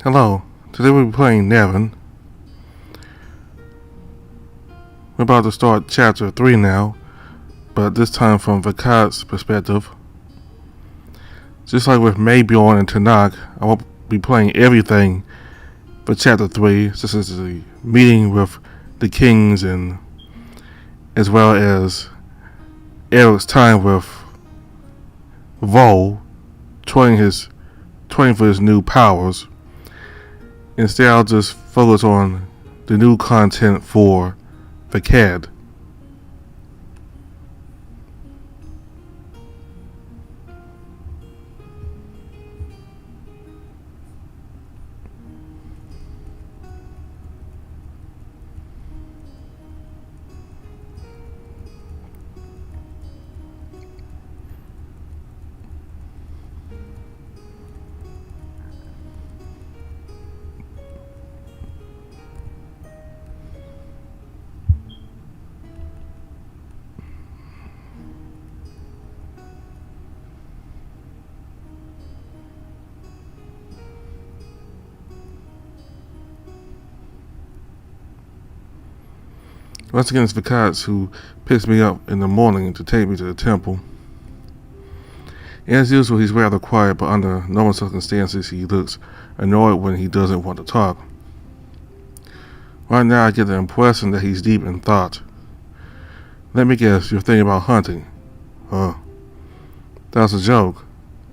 Hello, today we'll be playing NeveN. We're about to start chapter 3 now, but this time from Vekad's perspective. Just like with Maybjorn and Tanakh, I won't be playing everything for chapter 3, such as the meeting with the kings and as well as Eric's time with Vol, training for his new powers. Instead, I'll just focus on the new content for Vekad. Once again, it's Vekad who picks me up in the morning to take me to the temple. As usual, he's rather quiet, but under normal circumstances, he looks annoyed when he doesn't want to talk. Right now, I get the impression that he's deep in thought. Let me guess, you're thinking about hunting. Huh. That's a joke.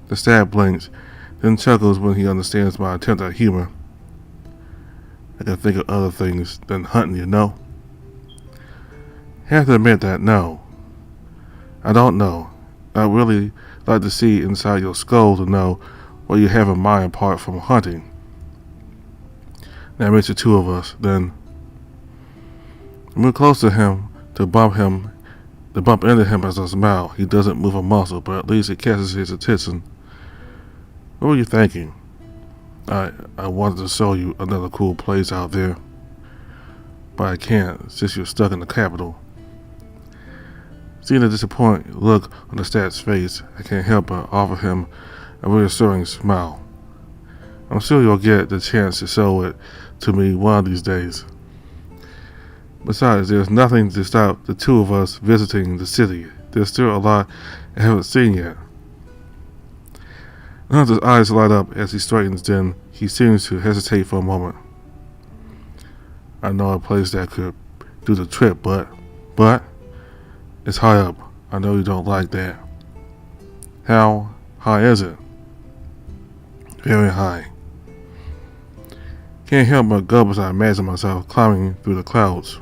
The stab blinks, then chuckles when he understands my attempt at humor. I can think of other things than hunting, you know? Have to admit that no. I don't know. I'd really like to see inside your skull to know what you have in mind apart from hunting. That makes the two of us, then. I move close to him to bump into him as I smile. He doesn't move a muscle, but at least it catches his attention. What were you thinking? I wanted to show you another cool place out there, but I can't since you're stuck in the capital. Seeing the disappointed look on the stat's face, I can't help but offer him a reassuring smile. I'm sure you'll get the chance to show it to me one of these days. Besides, there's nothing to stop the two of us visiting the city. There's still a lot I haven't seen yet. Hunter's eyes light up as he straightens, then he seems to hesitate for a moment. I know a place that could do the trip, but it's high up. I know you don't like that. How high is it? Very high. Can't help but go as I imagine myself climbing through the clouds.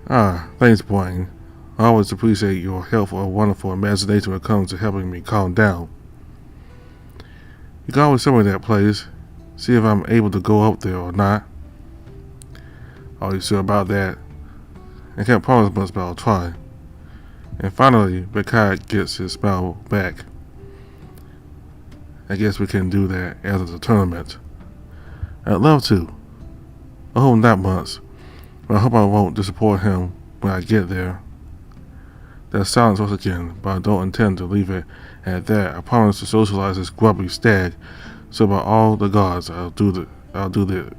Thanks, Brian. I always appreciate your helpful and wonderful imagination when it comes to helping me calm down. You can always show me that place. See if I'm able to go up there or not. Are you sure about that? I can't promise much, but I'll try. And finally, Vekad gets his smile back. I guess we can do that after the tournament. I'd love to. I hope not much, but I hope I won't disappoint him when I get there. That's silence once again, but I don't intend to leave it at that. I promise to socialize this grubby stag, so by all the gods, I'll do it.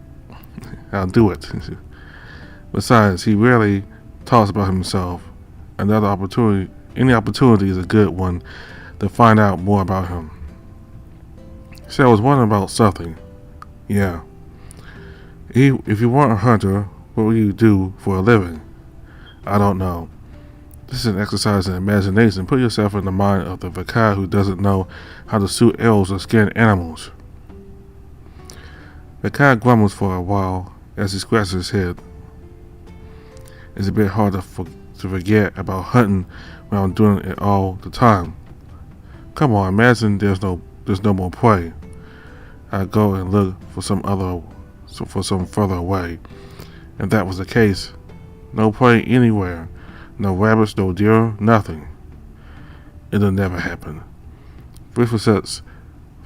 Besides, he rarely talks about himself. Any opportunity is a good one to find out more about him. See, I was wondering about something. Yeah. If you weren't a hunter, what would you do for a living? I don't know. This is an exercise in imagination. Put yourself in the mind of the Vekad who doesn't know how to shoot arrows or skin animals. Vekad grumbles for a while as he scratches his head. It's a bit hard to forget about hunting when I'm doing it all the time. Come on, imagine there's no more prey. I go and look for some further away. If that was the case, no prey anywhere, no rabbits, no deer, nothing. It'll never happen. Faced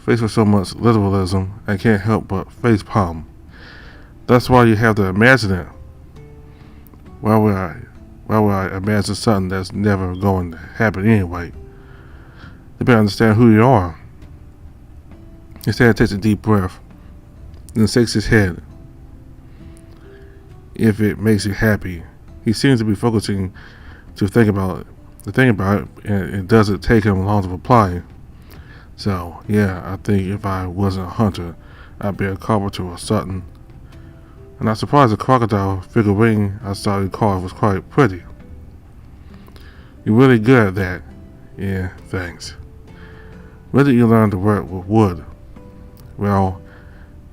with so much literalism, I can't help but facepalm. That's why you have to imagine it. Why would I imagine something that's never going to happen anyway? You better understand who you are. Instead, takes a deep breath, then shakes his head. If it makes you happy, he seems to be focusing to think about it, and it doesn't take him long to reply. So, yeah, I think if I wasn't a hunter, I'd be a carpenter or something. And I'm surprised the crocodile figurine I saw you carve was quite pretty. You're really good at that. Yeah, thanks. Where did you learn to work with wood? Well,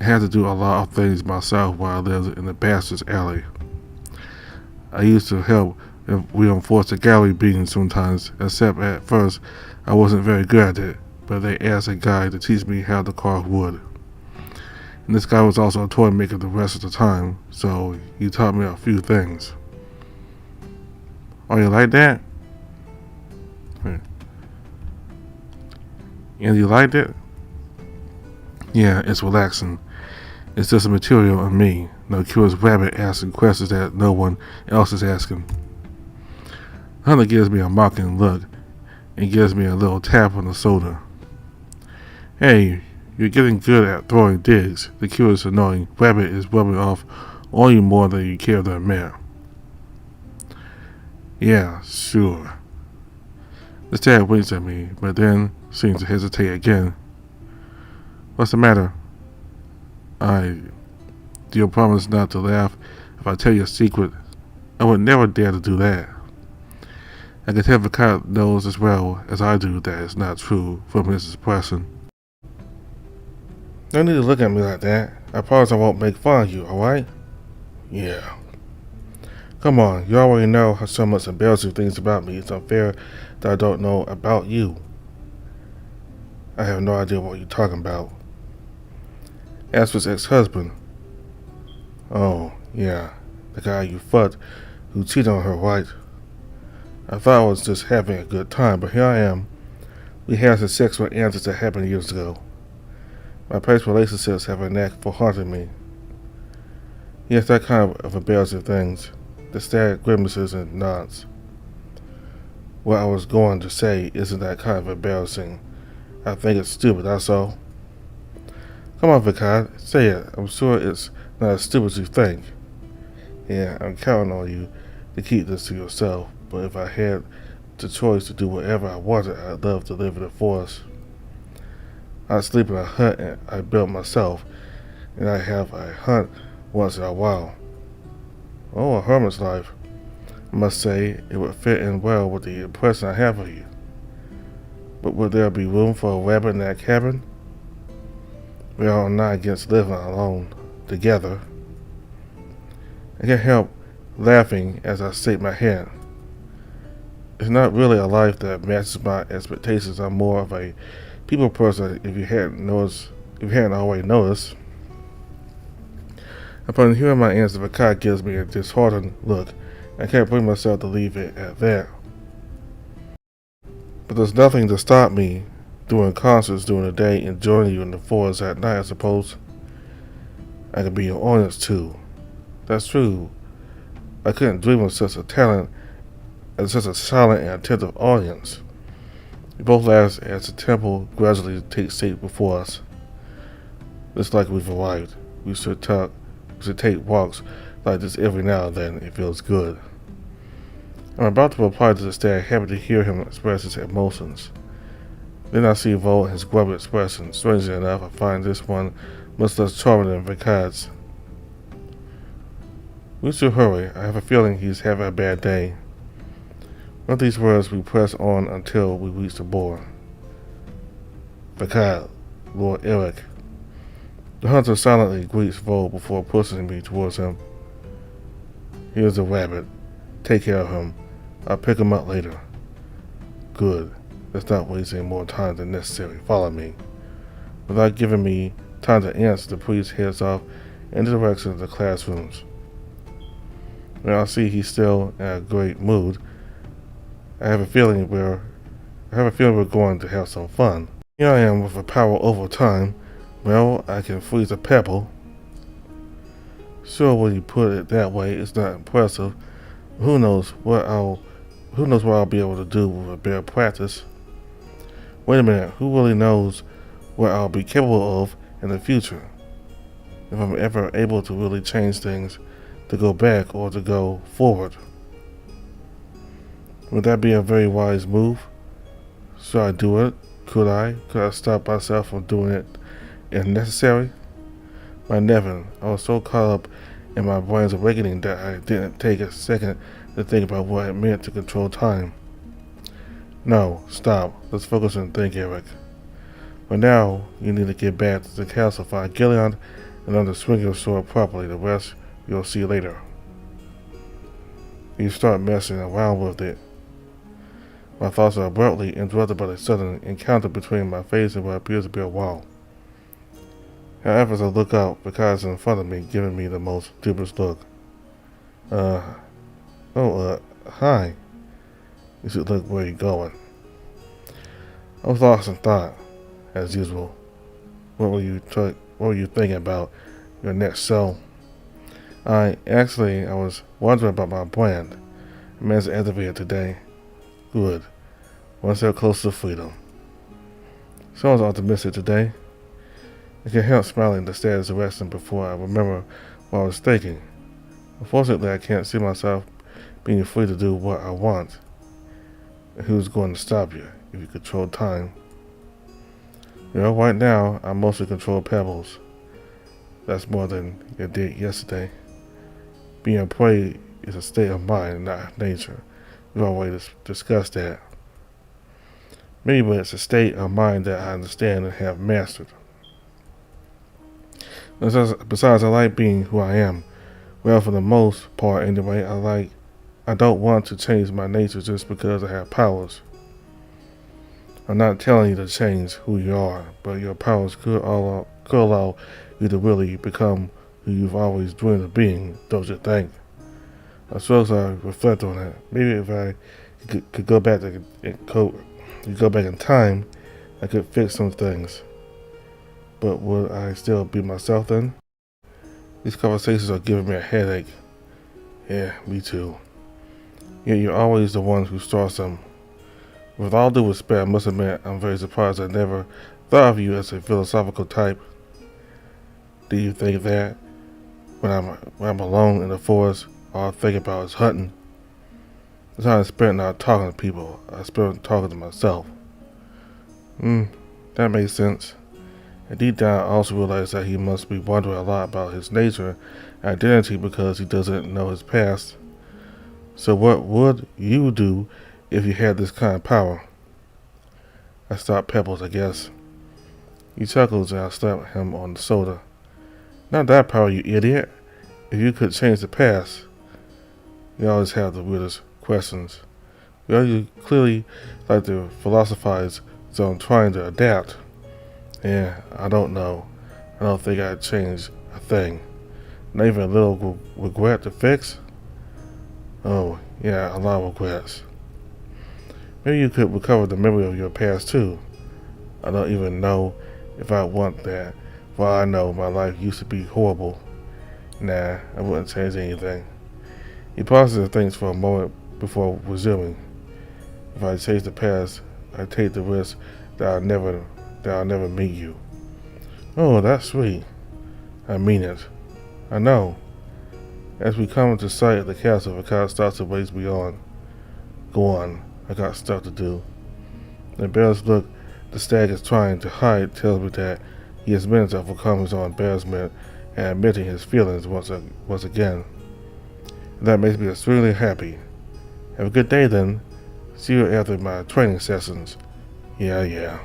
I had to do a lot of things myself while I lived in the bastard's alley. I used to help if we enforced the gallery beams sometimes, except at first I wasn't very good at it, but they asked a guy to teach me how to carve wood. And this guy was also a toy maker the rest of the time, so he taught me a few things. Oh, you like that? And you liked it? Yeah, it's relaxing. It's just a material on me, no curious rabbit asking questions that no one else is asking. Hunter gives me a mocking look and gives me a little tap on the shoulder. Hey, you're getting good at throwing digs. The curious annoying rabbit is rubbing off on you more than you care to admit. Yeah, sure. The dad winks at me, but then seems to hesitate again. What's the matter? Do you promise not to laugh if I tell you a secret? I would never dare to do that. I can tell Vekad knows as well as I do that it's not true from his expression. No need to look at me like that. I promise I won't make fun of you, alright? Yeah. Come on, you already know how so much embarrassing things about me. It's unfair that I don't know about you. I have no idea what you're talking about. As for his ex-husband. Oh, yeah. The guy you fucked who cheated on her, right? I thought I was just having a good time, but here I am. We had some sexual antics that happened years ago. My past relationships have a knack for haunting me. Yes, that kind of embarrassing things. The sad grimaces and nods. What I was going to say isn't that kind of embarrassing. I think it's stupid, that's all. Come on, Vekad, say it. I'm sure it's not as stupid as you think. Yeah, I'm counting on you to keep this to yourself, but if I had the choice to do whatever I wanted, I'd love to live in the forest. I'd sleep in a hut I built myself, and I'd have a hunt once in a while. Oh, a hermit's life. I must say, it would fit in well with the impression I have of you. But would there be room for a rabbit in that cabin? We are not against living alone, together. I can't help laughing as I shake my head. It's not really a life that matches my expectations. I'm more of a people person, if you hadn't already noticed. Upon hearing my answer, Vekad gives me a disheartened look. I can't bring myself to leave it at that. But there's nothing to stop me doing concerts during the day and joining you in the forest at night, I suppose. I could be your audience too. That's true. I couldn't dream of such a talent and such a silent and attentive audience. We both laughed as the temple gradually takes shape before us. It's like we've arrived. We should take walks like this every now and then. It feels good. I'm about to reply to this dad, happy to hear him express his emotions. Then I see Vo and his grubby expression. Strangely enough, I find this one much less charming than Vekad's. We should hurry. I have a feeling he's having a bad day. With these words, we press on until we reach the board. Vekad, Lord Eric. The hunter silently greets Vo before pushing me towards him. Here's the rabbit. Take care of him. I'll pick him up later. Good. Let's not waste any more time than necessary. Follow me. Without giving me time to answer, the priest heads off in the direction of the classrooms. When I see he's still in a great mood, I have a feeling we're going to have some fun. Here I am with a power over time. Well, I can freeze a pebble. Sure, when you put it that way, it's not impressive. Who knows what I'll be able to do with a bare practice. Wait a minute, who really knows what I'll be capable of in the future. If I'm ever able to really change things, to go back or to go forward. Would that be a very wise move? Should I do it? Could I? Could I stop myself from doing it if necessary? My NeveN, I was so caught up in my brain's awakening that I didn't take a second to think about what it meant to control time. No, stop. Let's focus and think, Eric. But now, you need to get back to the castle, find Gillian, and learn to swing your sword properly. The rest, you'll see later. You start messing around with it. My thoughts are abruptly interrupted by the sudden encounter between my face and what appears to be a wall. However, as I look out, Vekad is in front of me, giving me the most dubious look. Hi. You should look where you're going. I was lost in thought, as usual. What were you thinking about your next show? I was wondering about my brand. I managed to activate it today. Good. One step closer to freedom. Someone's optimistic today. I can't help smiling at the status direction before I remember what I was thinking. Unfortunately, I can't see myself being free to do what I want. And who's going to stop you if you control time? Right now, I mostly control pebbles. That's more than you did yesterday. Being a prey is a state of mind, not nature. We've already discussed that. Maybe it's a state of mind that I understand and have mastered. Besides, I like being who I am. Well, for the most part anyway, I don't want to change my nature just because I have powers. I'm not telling you to change who you are, but your powers could allow you to really become who you've always dreamed of being, don't you think? I suppose I reflect on it. Maybe if I could go back in time, I could fix some things. But would I still be myself then? These conversations are giving me a headache. Yeah, me too. Yet you're always the one who starts them. With all due respect, I must admit I'm very surprised I never thought of you as a philosophical type. Do you think that when I'm alone in the forest, all I think about is hunting? The time I spent not talking to people, I spent talking to myself. That makes sense. And deep down, I also realize that he must be wondering a lot about his nature and identity because he doesn't know his past. So what would you do if you had this kind of power? I stopped Pebbles, I guess. He chuckles and I slap him on the shoulder. Not that power, you idiot. If you could change the past. You always have the weirdest questions. Well, you clearly like to philosophize, so I'm trying to adapt. Yeah, I don't know. I don't think I'd change a thing. Not even a little regret to fix? Oh, yeah, a lot of regrets. Maybe you could recover the memory of your past too. I don't even know if I want that. For all I know, my life used to be horrible. Nah, I wouldn't change anything. He pauses and thinks for a moment before resuming. If I change the past, I take the risk that I'll never meet you. Oh, that's sweet. I mean it. I know. As we come into sight of the castle, Vekad starts to race beyond. Go on, I got stuff to do. The embarrassed look the stag is trying to hide tells me that he has managed to overcome his own embarrassment and admitting his feelings once again. That makes me extremely happy. Have a good day then. See you after my training sessions. Yeah.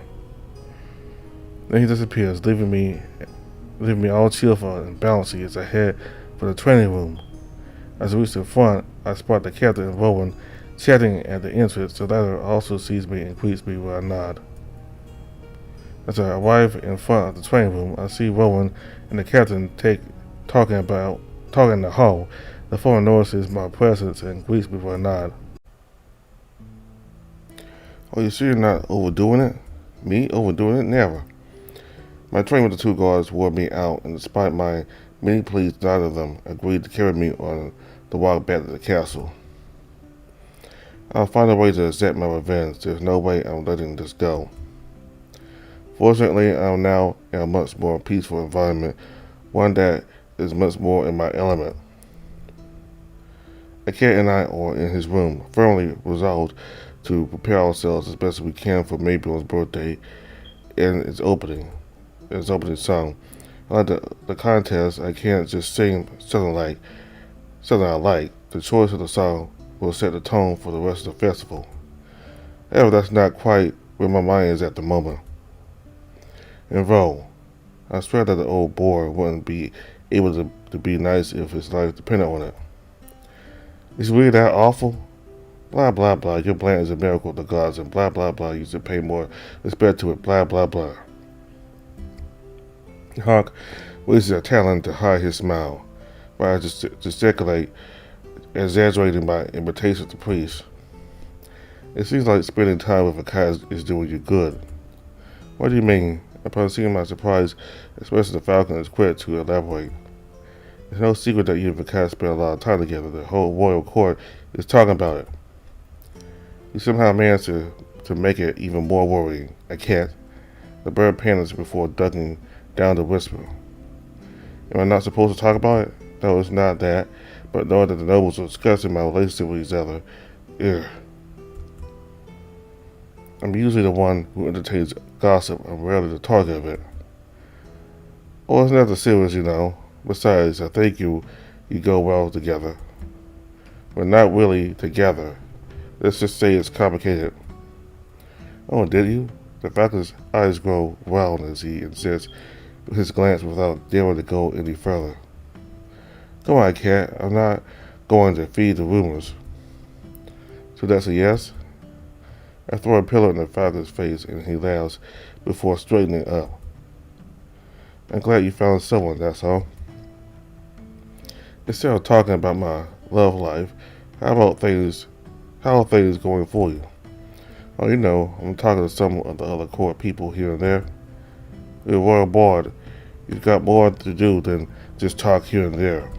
Then he disappears, leaving me all cheerful and bouncy as I head for the training room. As I reach the front, I spot the captain and Rowan chatting at the entrance. The latter also sees me and greets me with a nod. As I arrive in front of the training room, I see Rowan and the captain talking in the hall. The former notices my presence and greets me with a nod. Oh, you sure you're not overdoing it? Me? Overdoing it? Never. My training with the two guards wore me out, and despite my many pleas, neither of them agreed to carry me on the walk back to the castle. I'll find a way to exact my revenge. There's no way I'm letting this go. Fortunately, I'm now in a much more peaceful environment, one that is much more in my element. The cat and I are in his room, firmly resolved to prepare ourselves as best as we can for Mabel's birthday and its opening song. Like the contest, I can't just sing something I like. The choice of the song will set the tone for the rest of the festival. However, that's not quite where my mind is at the moment. And Ro, I swear that the old boy wouldn't be able to be nice if his life depended on it. Is it really that awful? Blah blah blah, your plan is a miracle of the gods, and blah blah blah, you should pay more respect to it, blah blah blah. Hawk wastes a talent to hide his smile, while I gesticulate, exaggerating my invitation to priest. It seems like spending time with Vekad is doing you good. What do you mean? Upon seeing my surprise, expressing the falcon is quick to elaborate. It's no secret that you and Vekad spend a lot of time together. The whole royal court is talking about it. You somehow managed to make it even more worrying. A cat. The bird panics before ducking down to whisper. Am I not supposed to talk about it? No, it's not that. But knowing that the nobles are discussing my relationship with each other, ugh. I'm usually the one who entertains gossip. I'm rarely the target of it. Oh, it's nothing serious, you know. Besides, I think you go well together. We're not really together. Let's just say it's complicated. Oh, did you? The falcon's eyes grow round as he insists with his glance without daring to go any further. Come on, cat. I'm not going to feed the rumors. So that's a yes? I throw a pillow in the falcon's face and he laughs before straightening up. I'm glad you found someone, that's all. Instead of talking about my love life, how are things going for you? Oh, you know, I'm talking to some of the other court people here and there. You're royal board. You've got more to do than just talk here and there.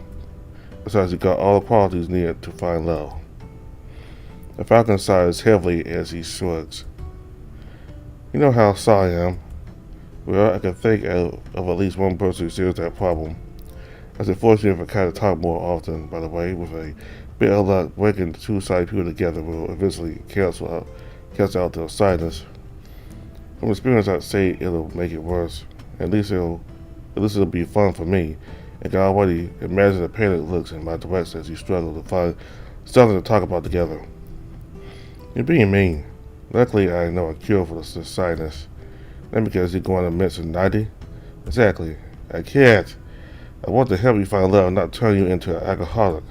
Besides, you've got all the qualities needed to find love. The falcon sighs heavily as he shrugs. You know how sorry I am. Well, I can think of at least one person who shares that problem. I was fortunate if I kind of talk more often, by the way, with a bit of luck, breaking the two-sided people together will eventually cancel out their silence. From experience, I'd say it'll make it worse. At least it'll be fun for me. I can already imagine the panic looks in my direction as you struggle to find something to talk about together. You're being mean. Luckily, I know a cure for the sinus. Not because you're going to mention 90. Exactly. I can't. I want to help you find love, not turn you into an alcoholic.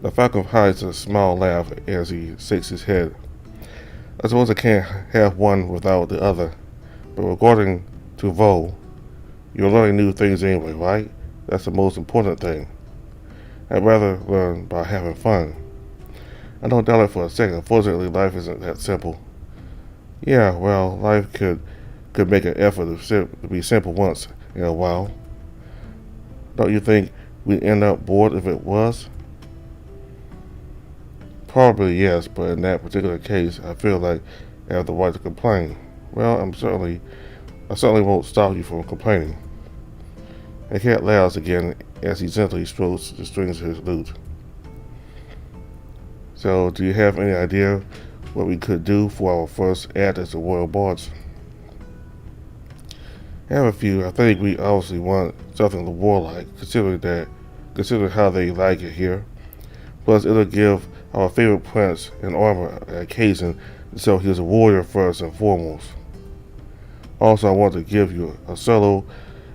The falcon hides a small laugh as he shakes his head. I suppose I can't have one without the other. But according to Vo, you're learning new things anyway, right? That's the most important thing. I'd rather learn by having fun. I don't doubt it for a second. Fortunately, life isn't that simple. Yeah, well, life could make an effort to be simple once in a while. Don't you think we'd end up bored if it was? Probably yes, but in that particular case, I feel like I have the right to complain. Well, I certainly won't stop you from complaining. The cat laughs again as he gently strokes the strings of his lute. So, do you have any idea what we could do for our first act as the royal bards? I have a few. I think we obviously want something warlike, considering how they like it here. Plus, it'll give our favorite prince in armor an occasion, so he's a warrior first and foremost. Also, I want to give you a solo.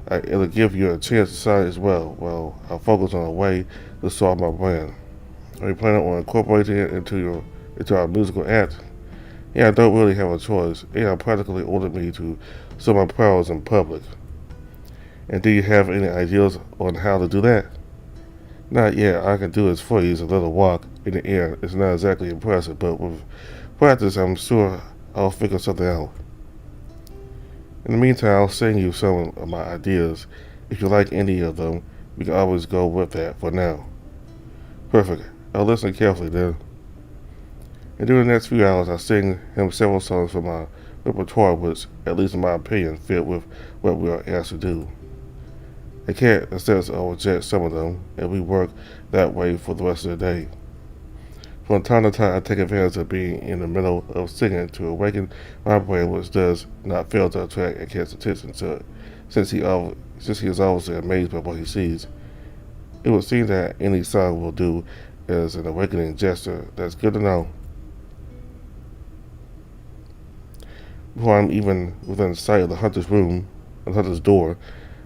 It'll give you a chance to sign as well. Well, I'll focus on a way to solve my brand. Are you planning on incorporating it into our musical act? Yeah, I don't really have a choice. AI practically ordered me to show my prowess in public. And do you have any ideas on how to do that? Not yet. I can do is freeze a little walk in the air. It's not exactly impressive, but with practice, I'm sure I'll figure something out. In the meantime, I'll send you some of my ideas. If you like any of them, we can always go with that for now. Perfect. I'll listen carefully then. And during the next few hours, I'll sing him several songs for my repertoire was, at least in my opinion, fit with what we are asked to do. I can't assess or reject some of them, and we work that way for the rest of the day. From time to time, I take advantage of being in the middle of singing to awaken my brain, which does not fail to attract and catch attention to it, since he is obviously amazed by what he sees. It would seem that any song will do as an awakening gesture. That's good to know. Before I'm even within sight of the hunter's door,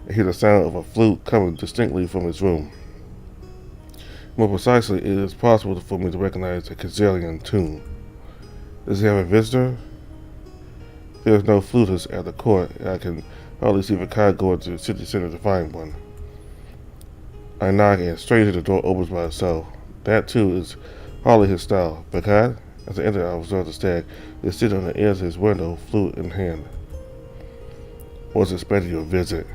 I hear the sound of a flute coming distinctly from his room. More precisely, it is possible for me to recognize a Kazarian tune. Does he have a visitor? There is no flutist at the court, and I can hardly see Vekad going to the city center to find one. I knock, and strangely the door opens by itself. That, too, is hardly his style. Vekad? As I enter, I observe the stag is sitting on the edge of his window, flute in hand. I was expecting your visit.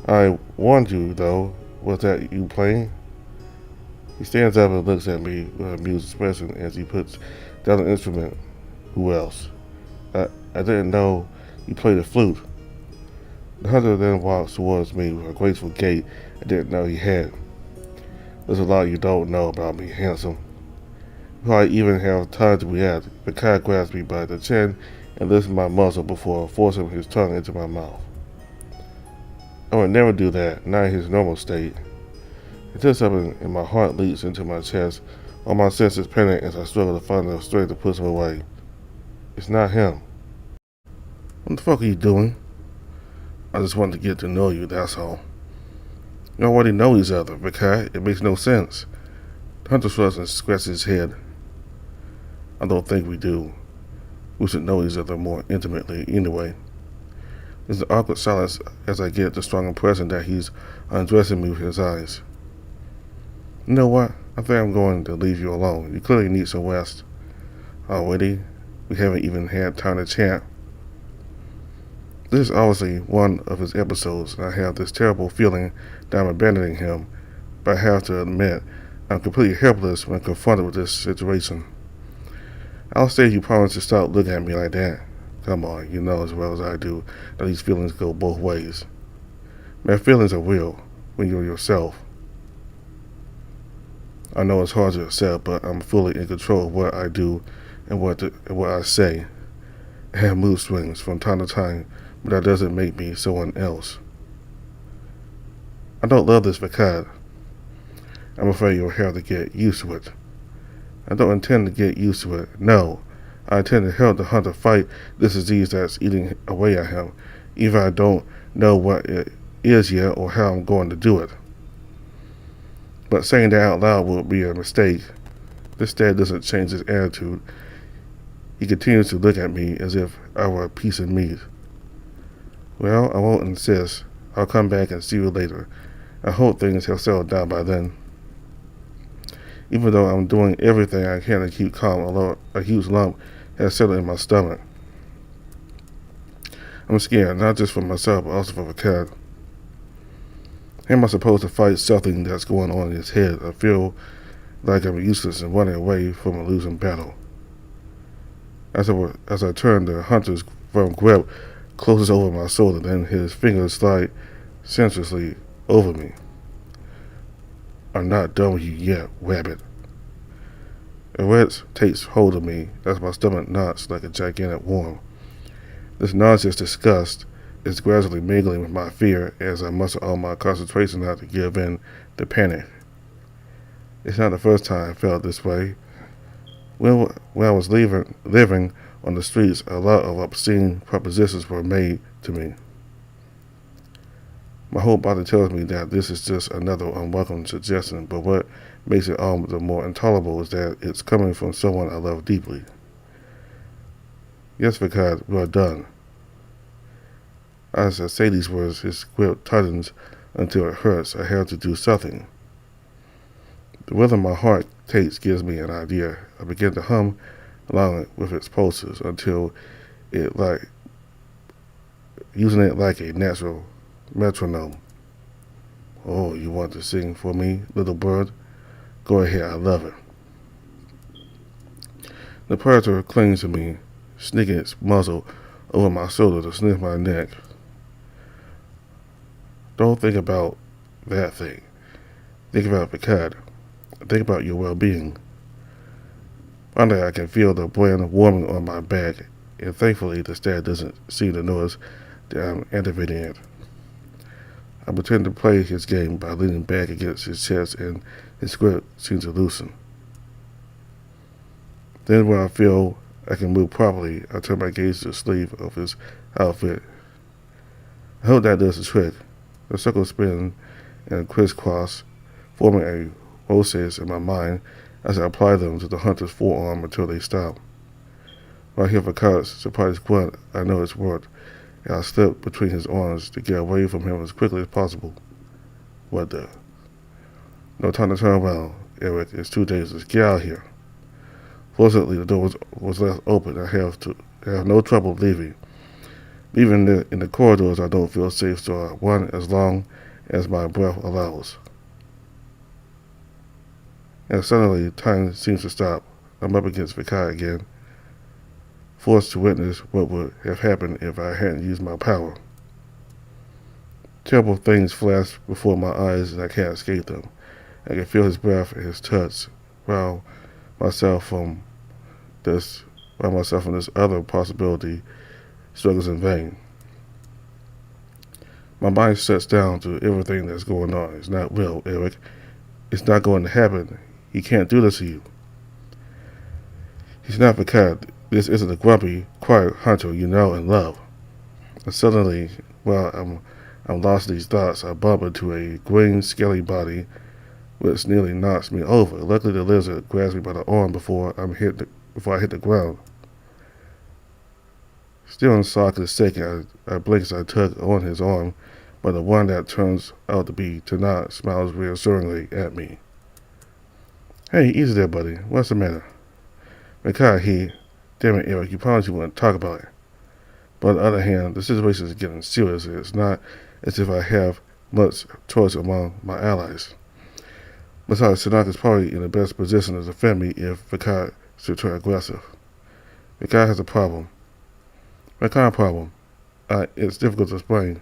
I warned you, though. Was that you playing? He stands up and looks at me with an amused expression as he puts down the instrument. Who else? I didn't know you played the flute. The hunter then walks towards me with a graceful gait I didn't know he had. There's a lot you don't know about me, handsome. Before I even have time to react, Vekad grabs me by the chin and lifts my muzzle before forcing his tongue into my mouth. I would never do that, not in his normal state. It does something and my heart leaps into my chest, all my senses panic as I struggle to find the strength to push him away. It's not him. What the fuck are you doing? I just wanted to get to know you, that's all. You already know each other, Vekad. It makes no sense. The hunter shrugs and scratches his head. I don't think we do. We should know each other more intimately anyway. There's an awkward silence as I get the strong impression that he's undressing me with his eyes. You know what? I think I'm going to leave you alone. You clearly need some rest. Already? We haven't even had time to chat. This is obviously one of his episodes, and I have this terrible feeling that I'm abandoning him, but I have to admit, I'm completely helpless when confronted with this situation. I'll say if you promise to stop looking at me like that. Come on, you know as well as I do that these feelings go both ways. My feelings are real when you're yourself. I know it's hard to accept, but I'm fully in control of what I do and what I say. I have mood swings from time to time, but that doesn't make me someone else. I don't love this Vekad. I'm afraid you'll have to get used to it. I don't intend to get used to it. No, I intend to help the hunter fight this disease that's eating away at him, even if I don't know what it is yet or how I'm going to do it. But saying that out loud would be a mistake. This dad doesn't change his attitude. He continues to look at me as if I were a piece of meat. Well, I won't insist. I'll come back and see you later. I hope things have settled down by then. Even though I'm doing everything I can to keep calm, although a huge lump has settled in my stomach. I'm scared, not just for myself, but also for Vekad. How am I supposed to fight something that's going on in his head? I feel like I'm useless and running away from a losing battle. As I turn, the hunter's firm grip closes over my shoulder, then his fingers slide sensuously over me. I'm not done with you yet, rabbit. A wedge takes hold of me as my stomach knots like a gigantic worm. This nauseous disgust is gradually mingling with my fear as I muster all my concentration not to give in to panic. It's not the first time I felt this way. When I was living on the streets, a lot of obscene propositions were made to me. My whole body tells me that this is just another unwelcome suggestion, but what makes it all the more intolerable is that it's coming from someone I love deeply. Yes, Vekad, we are done. As I say these words, his grip tightens until it hurts. I have to do something. The rhythm my heart takes gives me an idea. I begin to hum along with its pulses until using it like a natural metronome. Oh, you want to sing for me, little bird? Go ahead, I love it. The predator clings to me, sneaking its muzzle over my shoulder to sniff my neck. Don't think about that thing. Think about Vekad. Think about your well-being. Finally, I can feel the brand warming on my back, and thankfully the stag doesn't seem to notice that I'm activating it. I pretend to play his game by leaning back against his chest, and his grip seems to loosen. Then when I feel I can move properly, I turn my gaze to the sleeve of his outfit. I hope that does the trick. The circles spin and crisscross, forming a vortex in my mind as I apply them to the hunter's forearm until they stop. When I hear Vekad's surprised grunt, I know it's worked, and I slip between his arms to get away from him as quickly as possible. What the? No time to turn around, Eric. It's too dangerous. Get out of here. Fortunately, the door was left open. I have no trouble leaving. Even in the corridors, I don't feel safe, so I run as long as my breath allows. And suddenly, time seems to stop. I'm up against Vekad again, forced to witness what would have happened if I hadn't used my power. Terrible things flash before my eyes, and I can't escape them. I can feel his breath and his touch, while myself from this other possibility struggles in vain. My mind shuts down to everything that's going on. It's not real, Eric. It's not going to happen. He can't do this to you. He's not Vekad. This isn't a grumpy, quiet hunter you know and love. And suddenly, while I'm lost in these thoughts, I bump into a green, scaly body which nearly knocks me over. Luckily, the lizard grabs me by the arm before I hit the ground. Still in shock and shaking, I blink as I tug on his arm, but the one that turns out to be Tanakh smiles reassuringly at me. Hey, easy there, buddy. What's the matter? Vekad, damn it, Eric, you promised you wouldn't talk about it. But on the other hand, the situation is getting serious. It's not as if I have much choice among my allies. Besides, Tanakh is probably in the best position to defend me if Vekad should turn aggressive. Vekad has a problem. What kind of problem? It's difficult to explain.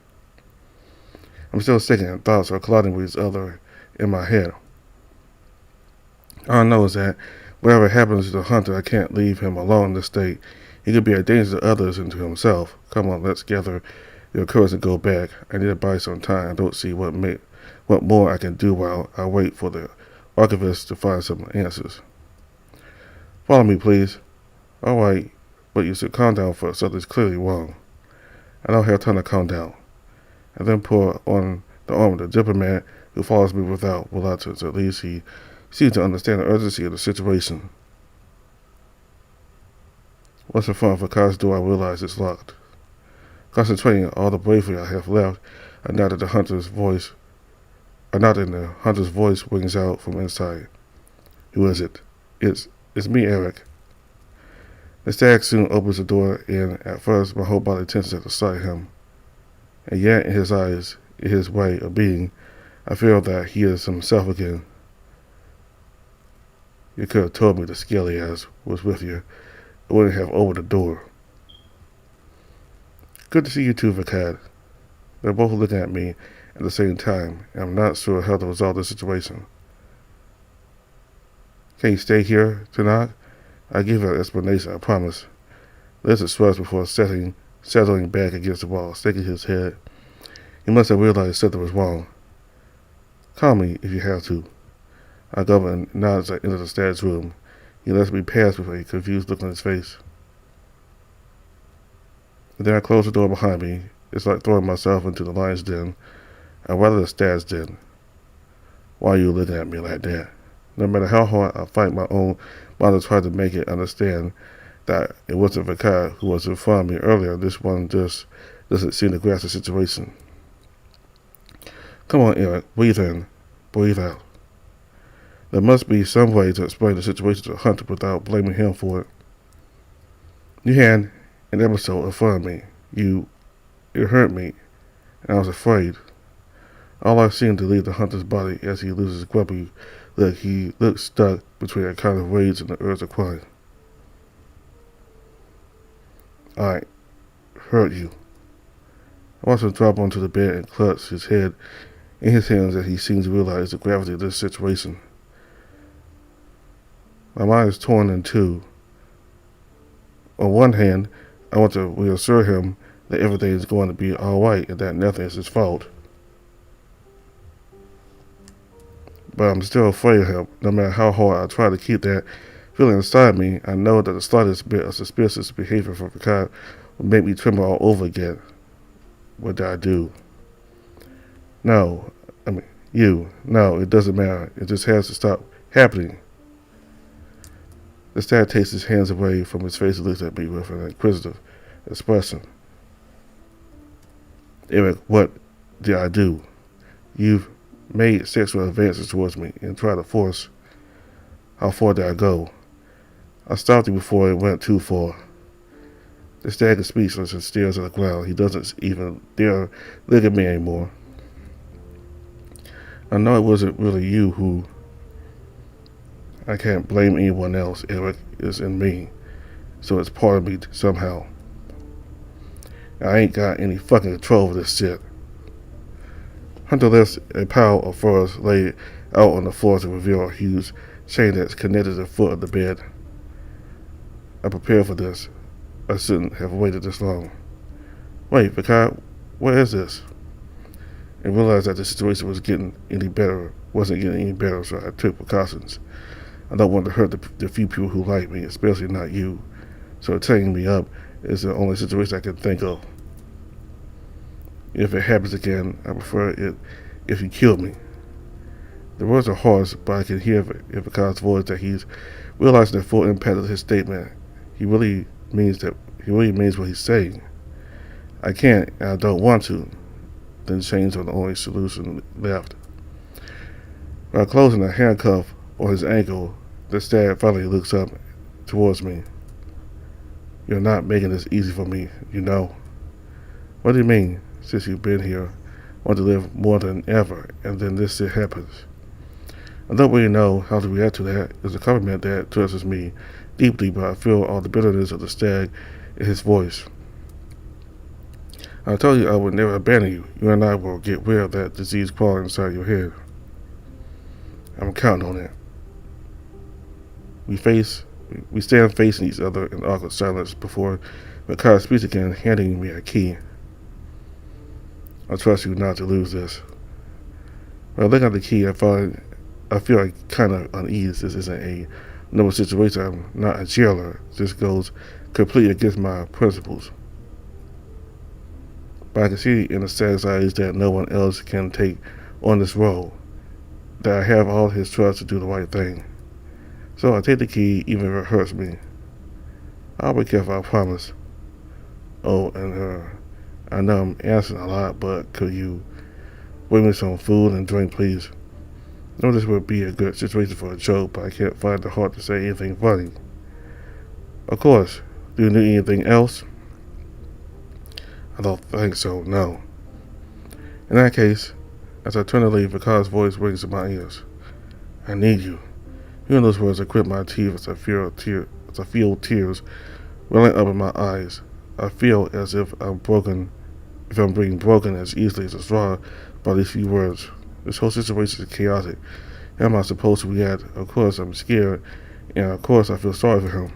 I'm still shaking and thoughts are colliding with each other in my head. All I know is that whatever happens to the hunter, I can't leave him alone in this state. He could be a danger to others and to himself. Come on, let's gather your courage and go back. I need to buy some time. I don't see what more I can do while I wait for the archivist to find some answers. Follow me, please. All right, but you should calm down first. Something's clearly wrong. I don't have time to calm down. I then pull on the arm of the diplomat, who follows me without reluctance. At least he seems to understand the urgency of the situation. Once in front of Vekad's door, I realize it's locked. Concentrating all the bravery I have left, I nod at the hunter's voice. A nod in the hunter's voice rings out from inside. Who is it? It's me, Eric. The stag soon opens the door, and at first my whole body tenses at the sight of him. And yet in his eyes, in his way of being, I feel that he is himself again. You could have told me the scaly ass was with you. I wouldn't have opened the door. Good to see you too, Vekad. They're both looking at me at the same time, and I'm not sure how to resolve this situation. Can you stay here, Tanakh? I give her an explanation, I promise. Lizard shrugs before settling back against the wall, shaking his head. He must have realized something was wrong. Call me if you have to. I go and nod as I enter the stag's room. He lets me pass with a confused look on his face. And then I close the door behind me. It's like throwing myself into the lion's den. I'd rather the stag's den. Why are you looking at me like that? No matter how hard I fight my own mind to try to make it understand that it wasn't Vekad who was in front of me earlier, this one just doesn't seem to grasp the situation. Come on, Eric. Breathe in. Breathe out. There must be some way to explain the situation to the hunter without blaming him for it. You had an episode in front of me. It hurt me, and I was afraid. All I've seen to leave the hunter's body as he loses grumpy look, he looks stuck between a kind of rage and the urge to cry. Alright, hurt you. I watched him drop onto the bed and clutch his head in his hands as he seemed to realize the gravity of this situation. My mind is torn in two. On one hand, I want to reassure him that everything is going to be alright and that nothing is his fault. But I'm still afraid of him. No matter how hard I try to keep that feeling inside me, I know that the slightest bit of suspicious behavior from Vekad will make me tremble all over again. What did I do? No, it doesn't matter. It just has to stop happening. The stag takes his hands away from his face and looks at me with an inquisitive expression. Eric, what did I do? You've made sexual advances towards me and tried to force. How far did I go? I stopped you before it went too far. The stag is speechless and stares at the ground. He doesn't even dare look at me anymore. I know it wasn't really you who. I can't blame anyone else. Eric is in me, so it's part of me somehow. I ain't got any fucking control over this shit. Hunter lifts a pile of furs laid out on the floor to reveal a huge chain that's connected to the foot of the bed. I prepared for this. I shouldn't have waited this long. Wait, Vekad, what is this? And realized that the situation wasn't getting any better, so I took precautions. I don't want to hurt the few people who like me, especially not you. So tying me up is the only situation I can think of. If it happens again, I prefer it if you kill me. The words are harsh, but I can hear in Vekad's voice that he's realizing the full impact of his statement. He really means what he's saying. I can't, and I don't want to. Then chains are the only solution left. While closing a handcuff on his ankle, the stag finally looks up towards me. You're not making this easy for me, you know. What do you mean? Since you've been here, I want to live more than ever, and then this shit happens. I don't really know how to react to that. It's a compliment that touches me deeply, but I feel all the bitterness of the stag in his voice. I told you I would never abandon you. You and I will get rid of that disease crawling inside your head. I'm counting on it. We stand facing each other in awkward silence before Vekad speaks again, handing me a key. I trust you not to lose this. When I look at the key, I feel like kind of uneasy. This isn't a normal situation. I'm not a jailer. This goes completely against my principles. But I can see in the stag's eyes that no one else can take on this role. That I have all his trust to do the right thing. So I take the key even if it hurts me. I'll be careful, I promise. Oh, and I know I'm asking a lot, but could you bring me some food and drink, please? I know this would be a good situation for a joke, but I can't find the heart to say anything funny. Of course. Do you need anything else? I don't think so, no. In that case, as I turn to leave, Vekad's voice rings in my ears. I need you. Hearing those words, I grit my teeth as I feel tears welling up in my eyes. I feel as if I'm being broken as easily as a straw by these few words. This whole situation is chaotic. How am I supposed to react? Of course I'm scared, and of course I feel sorry for him.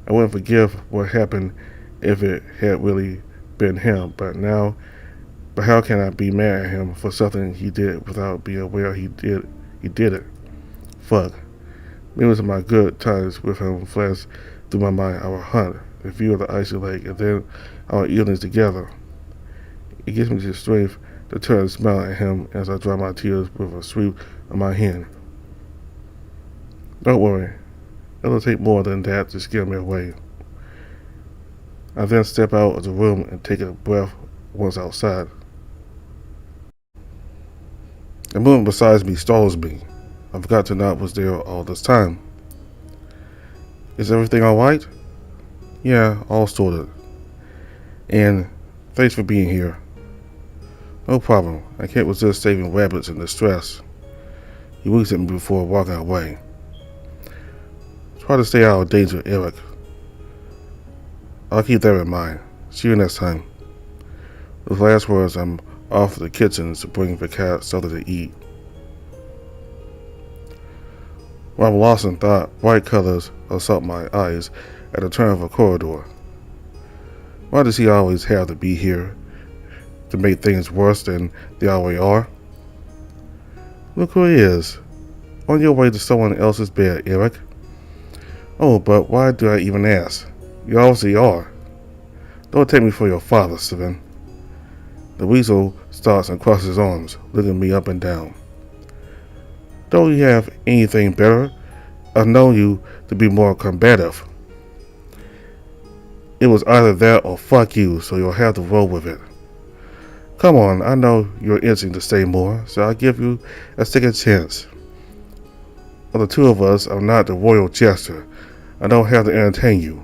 I wouldn't forgive what happened if it had really been him, but how can I be mad at him for something he did without being aware he did it? Fuck. Memories of my good times with him flashed through my mind. Our hunt, the view of the icy lake, and then our evenings together. It gives me the strength to turn and smile at him as I dry my tears with a sweep of my hand. Don't worry. It'll take more than that to scare me away. I then step out of the room and take a breath once outside. The movement beside me startles me. I forgot to not was there all this time. Is everything alright? Yeah, all sorted. And thanks for being here. No problem. I can't resist saving rabbits in distress. He winks at me before walking away. Try to stay out of danger, Eric. I'll keep that in mind. See you next time. With last words, I'm off to the kitchen to bring Vekad something to eat. While I'm lost in thought, bright colors assault my eyes at the turn of a corridor. Why does he always have to be here to make things worse than they already are? Look who he is. On your way to someone else's bed, Eric. Oh, but why do I even ask? You obviously are. Don't take me for your father, NeveN. The weasel starts and crosses his arms, looking me up and down. Don't you have anything better? I've known you to be more combative. It was either that or fuck you, so you'll have to roll with it. Come on, I know you're itching to say more, so I'll give you a second chance. Of the two of us, I'm not the royal jester. I don't have to entertain you.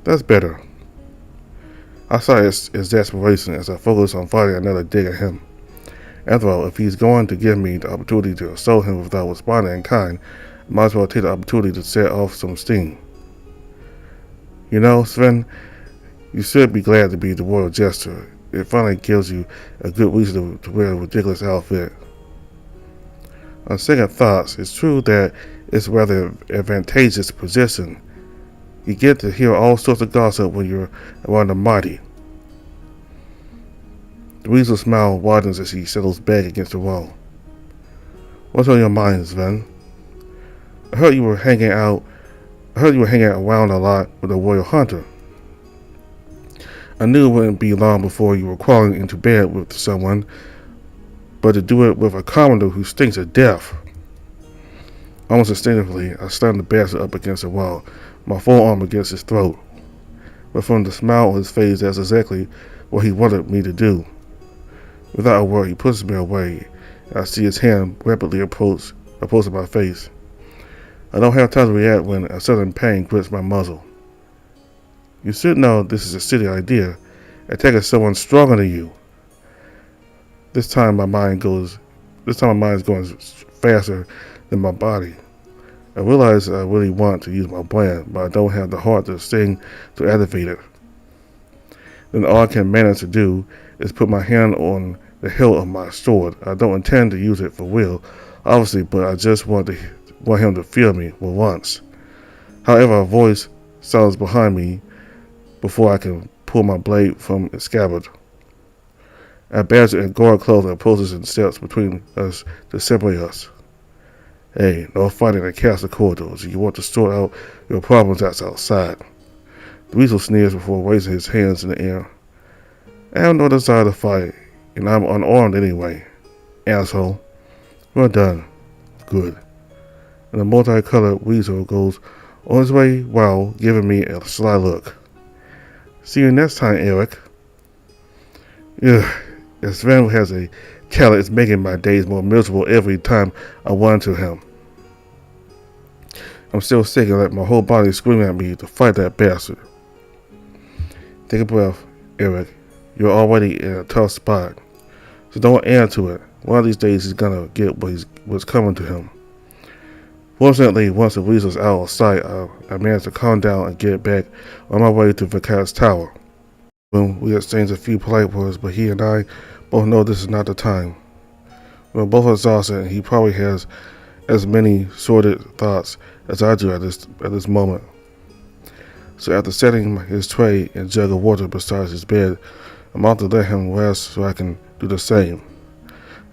That's better. I saw his desperation as I focused on fighting another dig at him. After all, if he's going to give me the opportunity to assault him without responding in kind, I might as well take the opportunity to set off some steam. You know, NeveN, you should be glad to be the royal jester. It finally gives you a good reason to wear a ridiculous outfit. On second thoughts, it's true that it's a rather advantageous position. You get to hear all sorts of gossip when you're around the mighty. The weasel's smile widens as he settles back against the wall. What's on your mind, NeveN? I heard you were hanging out around a lot with a royal hunter. I knew it wouldn't be long before you were crawling into bed with someone, but to do it with a commoner who stinks of death. Almost instinctively, I slammed the bastard up against the wall, my forearm against his throat. But from the smile on his face, that's exactly what he wanted me to do. Without a word, he pushes me away, and I see his hand rapidly approaching my face. I don't have time to react when a sudden pain grips my muzzle. You should know this is a silly idea, attacking someone stronger than you. This time my mind is going faster than my body. I realize I really want to use my brand, but I don't have the heart to sting to activate it. Then all I can manage to do is put my hand on the hilt of my sword. I don't intend to use it for real, obviously, but I just want him to feel me for once. However, a voice sounds behind me before I can pull my blade from its scabbard. A badger in guard clothing approaches and steps between us to separate us. Hey, no fighting in the castle corridors. You want to sort out your problems that's outside. The weasel sneers before raising his hands in the air. I have no desire to fight, and I'm unarmed anyway. Asshole. We're done. Good. And the multicolored weasel goes on his way while giving me a sly look. See you next time, Eric. Ugh. As NeveN has a talent, it's making my days more miserable every time I run to him. I'm still sick and let my whole body scream at me to fight that bastard. Take a breath, Eric. You're already in a tough spot, so don't add to it. One of these days he's gonna get what's coming to him. Fortunately, once the weasel's out of sight, I managed to calm down and get back on my way to Vekad's tower. We exchanged a few polite words, but he and I both know this is not the time. We're both exhausted, and he probably has as many sordid thoughts as I do at this moment. So after setting his tray and jug of water beside his bed, I'm about to let him rest so I can do the same.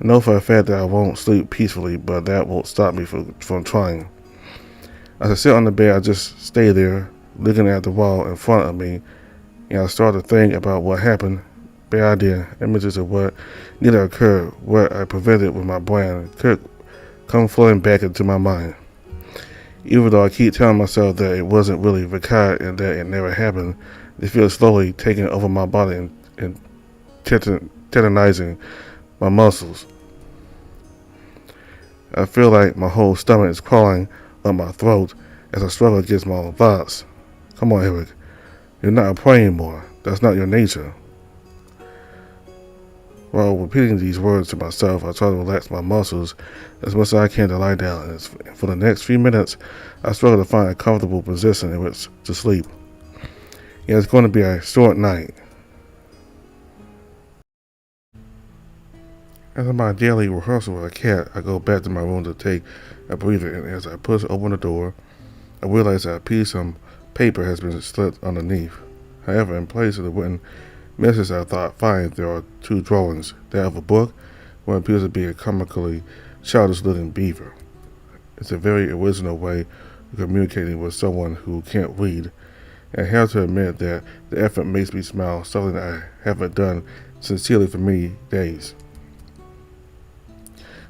I know for a fact that I won't sleep peacefully, but that won't stop me from trying. As I sit on the bed, I just stay there, looking at the wall in front of me, and I start to think about what happened. Bad idea. Images of what neither occurred, what I prevented with my brain, could come flooding back into my mind. Even though I keep telling myself that it wasn't really Vekad and that it never happened, it feels slowly taking over my body and tendonizing my muscles. I feel like my whole stomach is crawling up my throat as I struggle against my own thoughts. Come on, Eric. You're not a prey anymore. That's not your nature. While repeating these words to myself, I try to relax my muscles as much as I can to lie down. And for the next few minutes, I struggle to find a comfortable position in which to sleep. Yeah, it's going to be a short night. After my daily rehearsal with a cat, I go back to my room to take a breather, and as I push open the door, I realize that a piece of paper has been slit underneath. However, in place of the written message I thought fine, there are two drawings, that of a book, what appears to be a comically childish-looking beaver. It's a very original way of communicating with someone who can't read, and I have to admit that the effort makes me smile, something I haven't done sincerely for many days.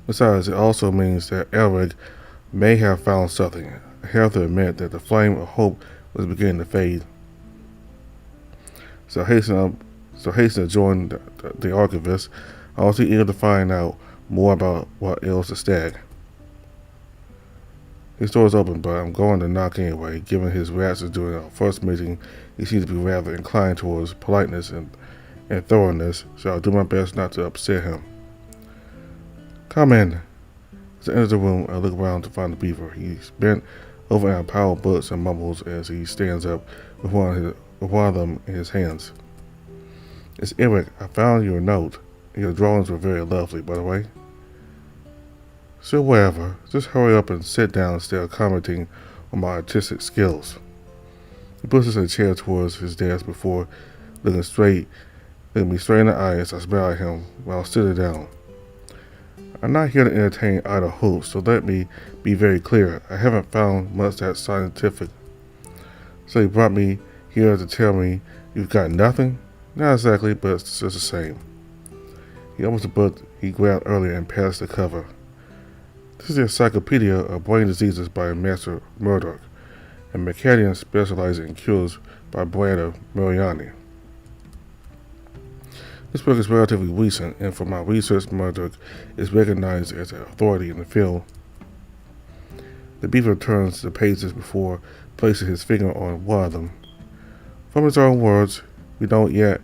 Besides, it also means that Elric may have found something. I have to admit that the flame of hope was beginning to fade. So hasten to join the archivist. I was eager to find out more about what ails the stag. His door is open, but I'm going to knock anyway. Given his reactions during our first meeting, he seems to be rather inclined towards politeness and thoroughness, so I'll do my best not to upset him. Come in. As I enter the room, I look around to find the beaver. He's bent over in a pile of books and mumbles as he stands up with one of them in his hands. It's Eric. I found your note. Your drawings were very lovely, by the way. So whatever. Just hurry up and sit down instead of commenting on my artistic skills. He pushes a chair towards his desk before looking me straight in the eye as I smile at him while sitting down. I'm not here to entertain idle hopes, so let me be very clear. I haven't found much that's scientific. So you brought me here to tell me you've got nothing? Not exactly, but it's just the same. He opens the book he grabbed earlier and passed the cover. This is the Encyclopedia of Brain Diseases by Master Murdoch, a Vekadian specializing in cures by Branda Mariani. This book is relatively recent, and from my research, Murdoch is recognized as an authority in the field. The beaver turns the pages before placing his finger on one of them. From his own words, we don't yet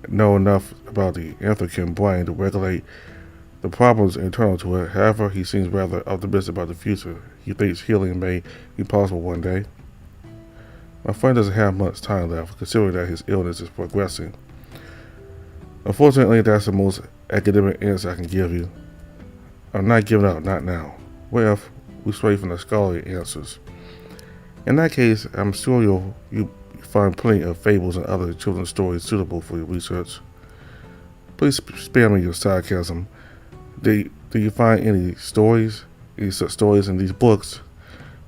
know enough about the African brain to regulate the problems internal to it. However, he seems rather optimistic about the future. He thinks healing may be possible one day. My friend doesn't have much time left, considering that his illness is progressing. Unfortunately, that's the most academic answer I can give you. I'm not giving up, not now. What if we stray from the scholarly answers? In that case, I'm sure you find plenty of fables and other children's stories suitable for your research. Please spare me your sarcasm. Do you find any stories in these books?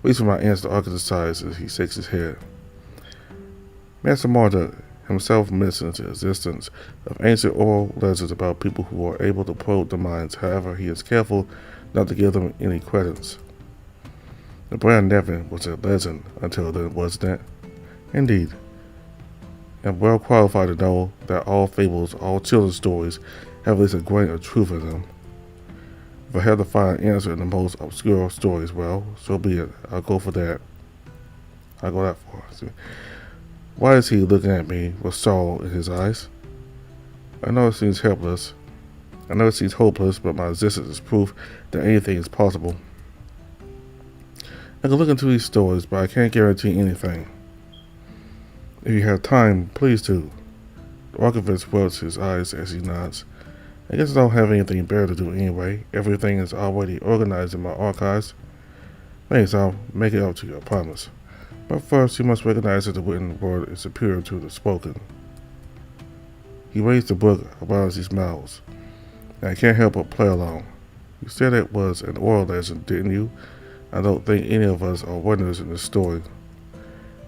Please, for my answer, Arkansas sighs as he shakes his head. Master Marduk himself mentions the existence of ancient oral legends about people who are able to probe the minds. However, he is careful not to give them any credence. The brand NeveN was a legend until then, wasn't it? Indeed. I'm well qualified to know that all fables, all children's stories, have at least a grain of truth in them. If I had to find an answer in the most obscure stories, well, so be it. I'll go for that. I'll go that far. Why is he looking at me with sorrow in his eyes? I know it seems hopeless, but my existence is proof that anything is possible. I can look into these stories, but I can't guarantee anything. If you have time, please do. The archivist rubs his eyes as he nods. I guess I don't have anything better to do anyway. Everything is already organized in my archives. Thanks, I'll make it up to you, I promise. But first, you must recognize that the written word is superior to the spoken. He raised the book about as he smiles, and I can't help but play along. You said it was an oral legend, didn't you? I don't think any of us are winners in this story.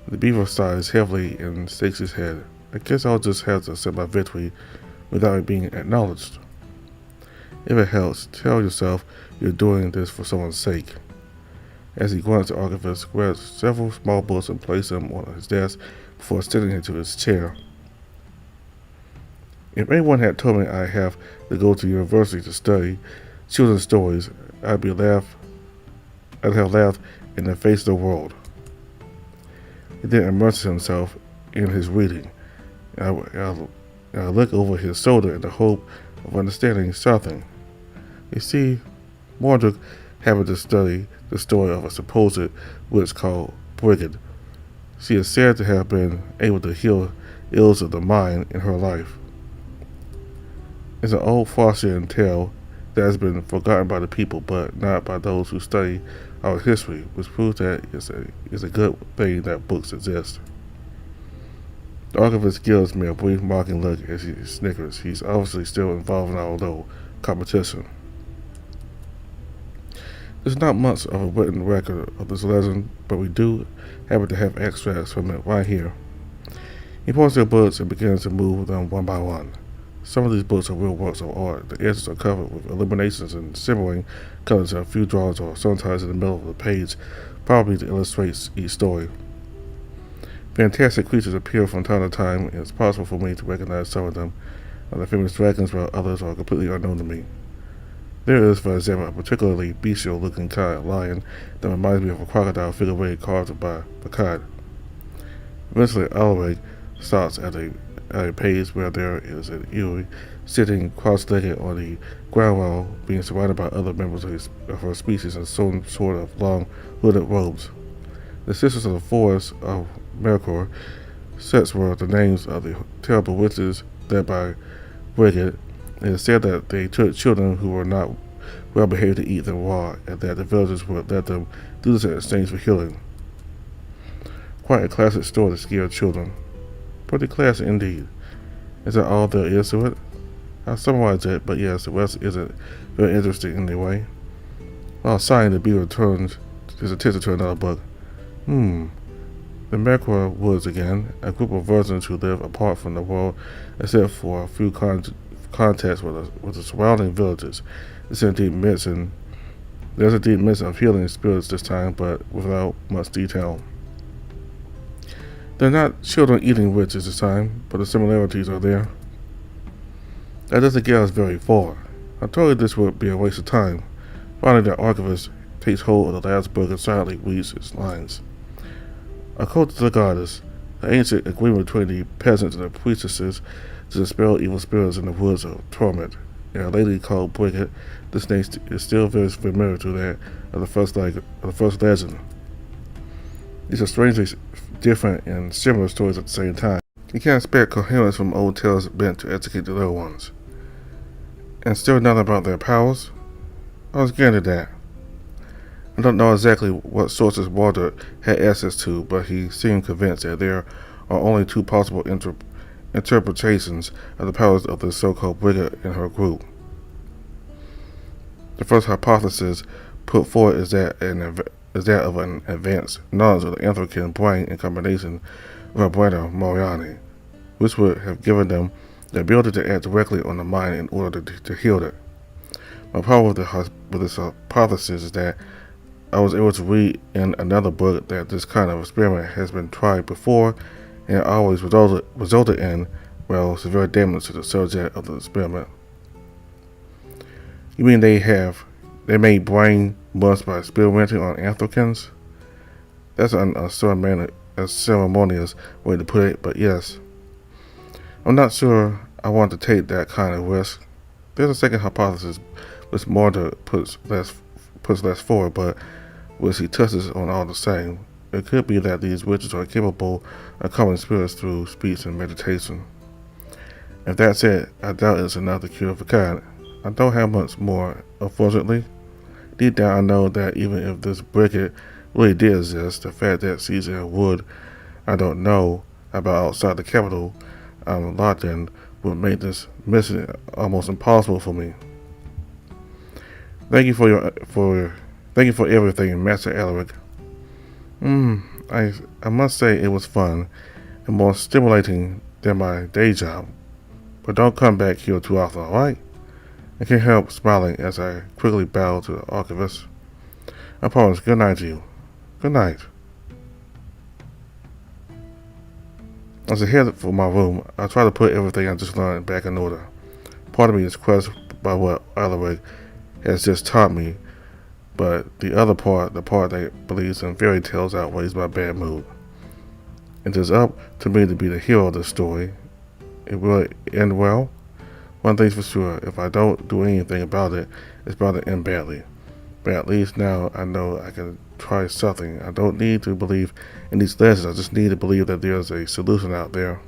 The beaver sighs heavily and shakes his head. I guess I'll just have to accept my victory without it being acknowledged. If it helps, tell yourself you're doing this for someone's sake. As he grunts, the archivist grabs several small books and places them on his desk before sitting into his chair. If anyone had told me I have to go to university to study children's stories, I'd have laughed in the face of the world. He then immerses himself in his reading. I look over his shoulder in the hope of understanding something. You see, having to study the story of a supposed witch called Vekad. She is said to have been able to heal ills of the mind in her life. It's an old Faustian tale that has been forgotten by the people, but not by those who study our history, which proves that it's a good thing that books exist. The archivist gives me a brief mocking look as he snickers. He's obviously still involved in our little competition. There's not much of a written record of this legend, but we do happen to have extracts from it right here. He pulls their books and begins to move them one by one. Some of these books are real works of art. The edges are covered with illuminations and simmering colors, and a few drawings are sometimes in the middle of the page, probably to illustrate each story. Fantastic creatures appear from time to time, and it's possible for me to recognize some of them. The famous dragons, while others are completely unknown to me. There is, for example, a particularly bestial-looking kind of lion that reminds me of a crocodile figure carved by Vekad. Eventually, Alaric stops at a page where there is an Ewe sitting cross-legged on the ground while being surrounded by other members of her species in some sort of long hooded robes. The Sisters of the Forest of Mercor, such were the names of the terrible witches led by Vekad. It is said that they took children who were not well behaved to eat them raw, and that the villagers would let them do this in exchange for healing. Quite a classic story to scare children. Pretty classic indeed. Is that all there is to it? I'll summarize it, but yes, the rest isn't very interesting anyway. While sighing, the beaver turns his attention to another book. The Mercor Woods again, a group of virgins who live apart from the world except for a few contacts with the surrounding villages. There's indeed mention of healing spirits this time, but without much detail. They're not children-eating witches this time, but the similarities are there. That doesn't get us very far. I told you this would be a waste of time. Finally, the archivist takes hold of the last book and silently reads its lines. A cult to the goddess, an ancient agreement between the peasants and the priestesses to dispel evil spirits in the woods of torment. And a lady called Vekad. This name is still very familiar to that of the first legend. These are strangely different and similar stories at the same time. You can't expect coherence from old tales meant to educate the little ones. And still nothing about their powers? I was getting to that. I don't know exactly what sources Walter had access to, but he seemed convinced that there are only two possible interpretations of the powers of the so-called Vekad in her group. The first hypothesis put forward is that of an advanced knowledge of the Anthrocan brain in combination with her brain of Moriani, which would have given them the ability to act directly on the mind in order to heal it. My problem with this hypothesis is that I was able to read in another book that this kind of experiment has been tried before and always resulted in, well, severe damage to the subject of the experiment. You mean they made brain busts by experimenting on Anthrocans? That's a ceremonious way to put it, but yes. I'm not sure I want to take that kind of risk. There's a second hypothesis which Mortar puts less forward, but which he touches on all the same. It could be that these witches are capable of calming spirits through speech and meditation. If that's it, I doubt it's enough to cure Vekad. I don't have much more, unfortunately. Deep down I know that even if this Vekad really did exist, the fact that she's in a wood I don't know about outside the capital I'm locked in would make this mission almost impossible for me. Thank you for everything, Master Alaric. I must say it was fun and more stimulating than my day job. But don't come back here too often, alright? I can't help smiling as I quickly bow to the archivist. I promise. Good night to you. Good night. As I head for my room, I try to put everything I just learned back in order. Part of me is crushed by what Alaric has just taught me, but the other part, the part that believes in fairy tales, outweighs my bad mood. It is up to me to be the hero of this story. It will end well. One thing's for sure, if I don't do anything about it, it's bound to end badly. But at least now I know I can try something. I don't need to believe in these legends. I just need to believe that there's a solution out there.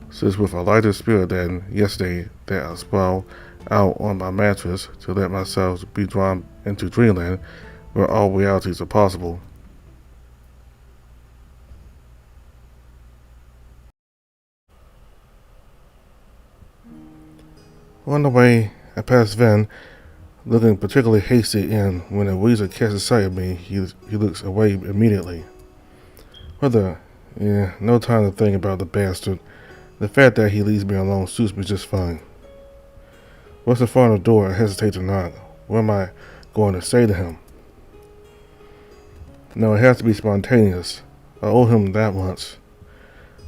So it's with a lighter spirit than yesterday that I sprawl out on my mattress to let myself be drawn into dreamland where all realities are possible. On the way, I passed Ven, looking particularly hasty, and when a weasel catches sight of me, he looks away immediately. No time to think about the bastard. The fact that he leaves me alone suits me just fine. What's in front of the door? I hesitate to knock. What am I going to say to him? No, it has to be spontaneous. I owe him that once.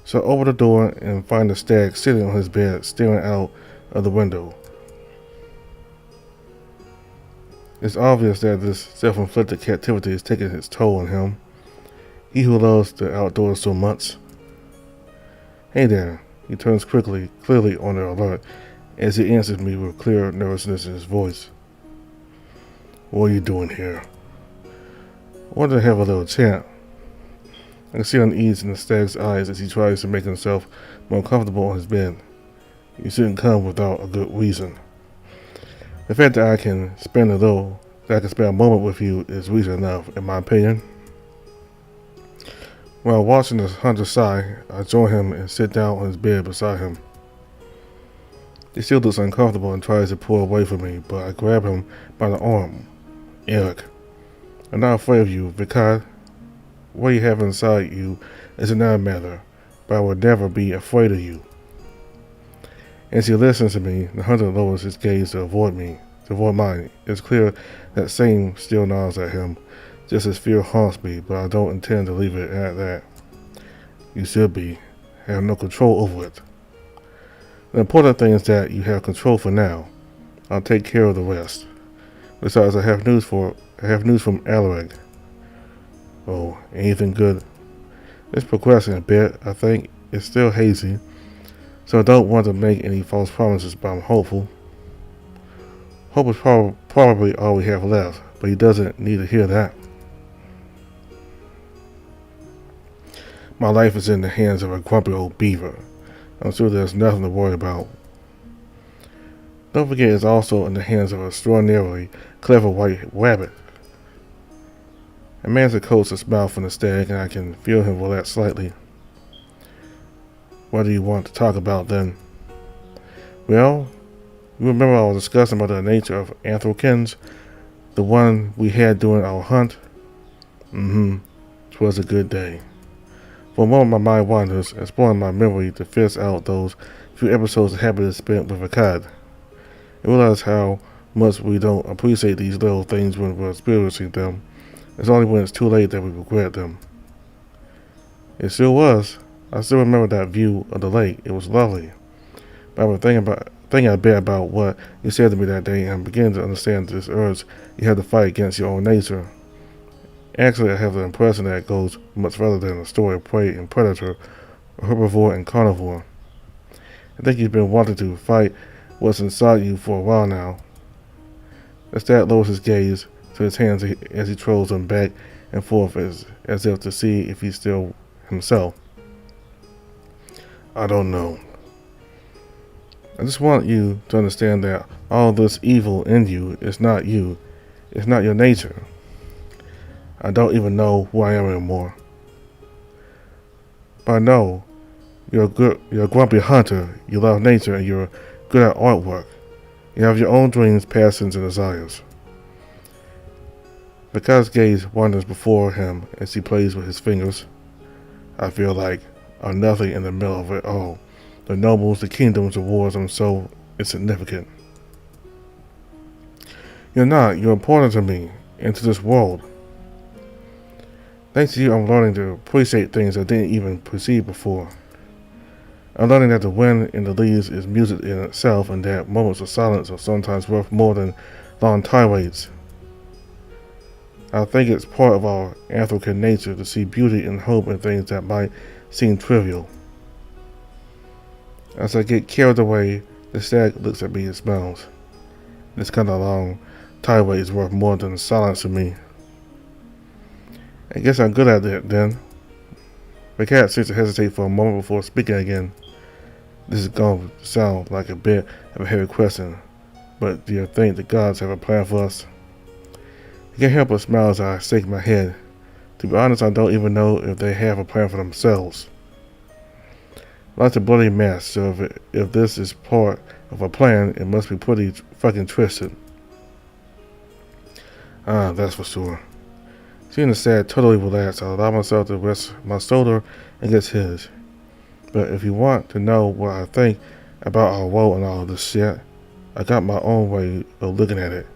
So I open the door and find the stag sitting on his bed, staring out of the window. It's obvious that this self-inflicted captivity is taking its toll on him. He who loves the outdoors so much. Hey there. He turns quickly, clearly on the alert, as he answers me with clear nervousness in his voice. What are you doing here? I want to have a little chat. I can see unease in the stag's eyes as he tries to make himself more comfortable on his bed. You shouldn't come without a good reason. The fact that I can spend a moment with you is reason enough, in my opinion. While watching the hunter sigh, I join him and sit down on his bed beside him. He still looks uncomfortable and tries to pull away from me, but I grab him by the arm. Eric, I'm not afraid of you, Vekad. What you have inside you is another matter, but I would never be afraid of you. As he listens to me, the hunter lowers his gaze to avoid mine. It's clear that same still nods at him, just as fear haunts me, but I don't intend to leave it at that. You should be. Have no control over it. The important thing is that you have control for now. I'll take care of the rest. Besides, I have news from Alaric. Oh, anything good? It's progressing a bit. I think it's still hazy, so I don't want to make any false promises, but I'm hopeful. Hope is probably all we have left, but he doesn't need to hear that. My life is in the hands of a grumpy old beaver. I'm sure there's nothing to worry about. Don't forget it's also in the hands of an extraordinarily clever white rabbit. A man's coats a smile from the stag, and I can feel him relax slightly. What do you want to talk about then? Well, you remember I was discussing about the nature of anthrokins, the one we had during our hunt? It was a good day. For a moment my mind wanders, exploring my memory to fish out those few episodes of happiness spent with Vekad. I realize how much we don't appreciate these little things when we're experiencing them. It's only when it's too late that we regret them. It sure was. I still remember that view of the lake. It was lovely. But I've been thinking a bit about what you said to me that day, and I'm beginning to understand this urge you have to fight against your own nature. Actually, I have the impression that it goes much further than a story of prey and predator, or herbivore and carnivore. I think you've been wanting to fight what's inside you for a while now. The stag lowers his gaze to his hands as he trolls them back and forth as if to see if he's still himself. I don't know. I just want you to understand that all this evil in you is not you. It's not your nature. I don't even know who I am anymore. But I know you're a grumpy hunter. You love nature and you're good at artwork. You have your own dreams, passions, and desires. Vekad's gaze wanders before him as he plays with his fingers. I feel like I'm nothing in the middle of it all. The nobles, the kingdoms, the wars, I'm so insignificant. You're not. You're important to me and to this world. Thanks to you, I'm learning to appreciate things I didn't even perceive before. I'm learning that the wind in the leaves is music in itself, and that moments of silence are sometimes worth more than long tirades. I think it's part of our anthropoid nature to see beauty and hope in things that might seem trivial. As I get carried away, the stag looks at me and smiles. This kind of long tirade is worth more than silence to me. I guess I'm good at it then. Vekad seems to hesitate for a moment before speaking again. This is going to sound like a bit of a heavy question, but do you think the gods have a plan for us? I can't help but smile as I shake my head. To be honest, I don't even know if they have a plan for themselves. Life's a bloody mess, so if this is part of a plan, it must be pretty fucking twisted. Ah, that's for sure. Seeing the sad, totally relaxed, I allow myself to rest my shoulder against his. But if you want to know what I think about our world and all of this shit, I got my own way of looking at it.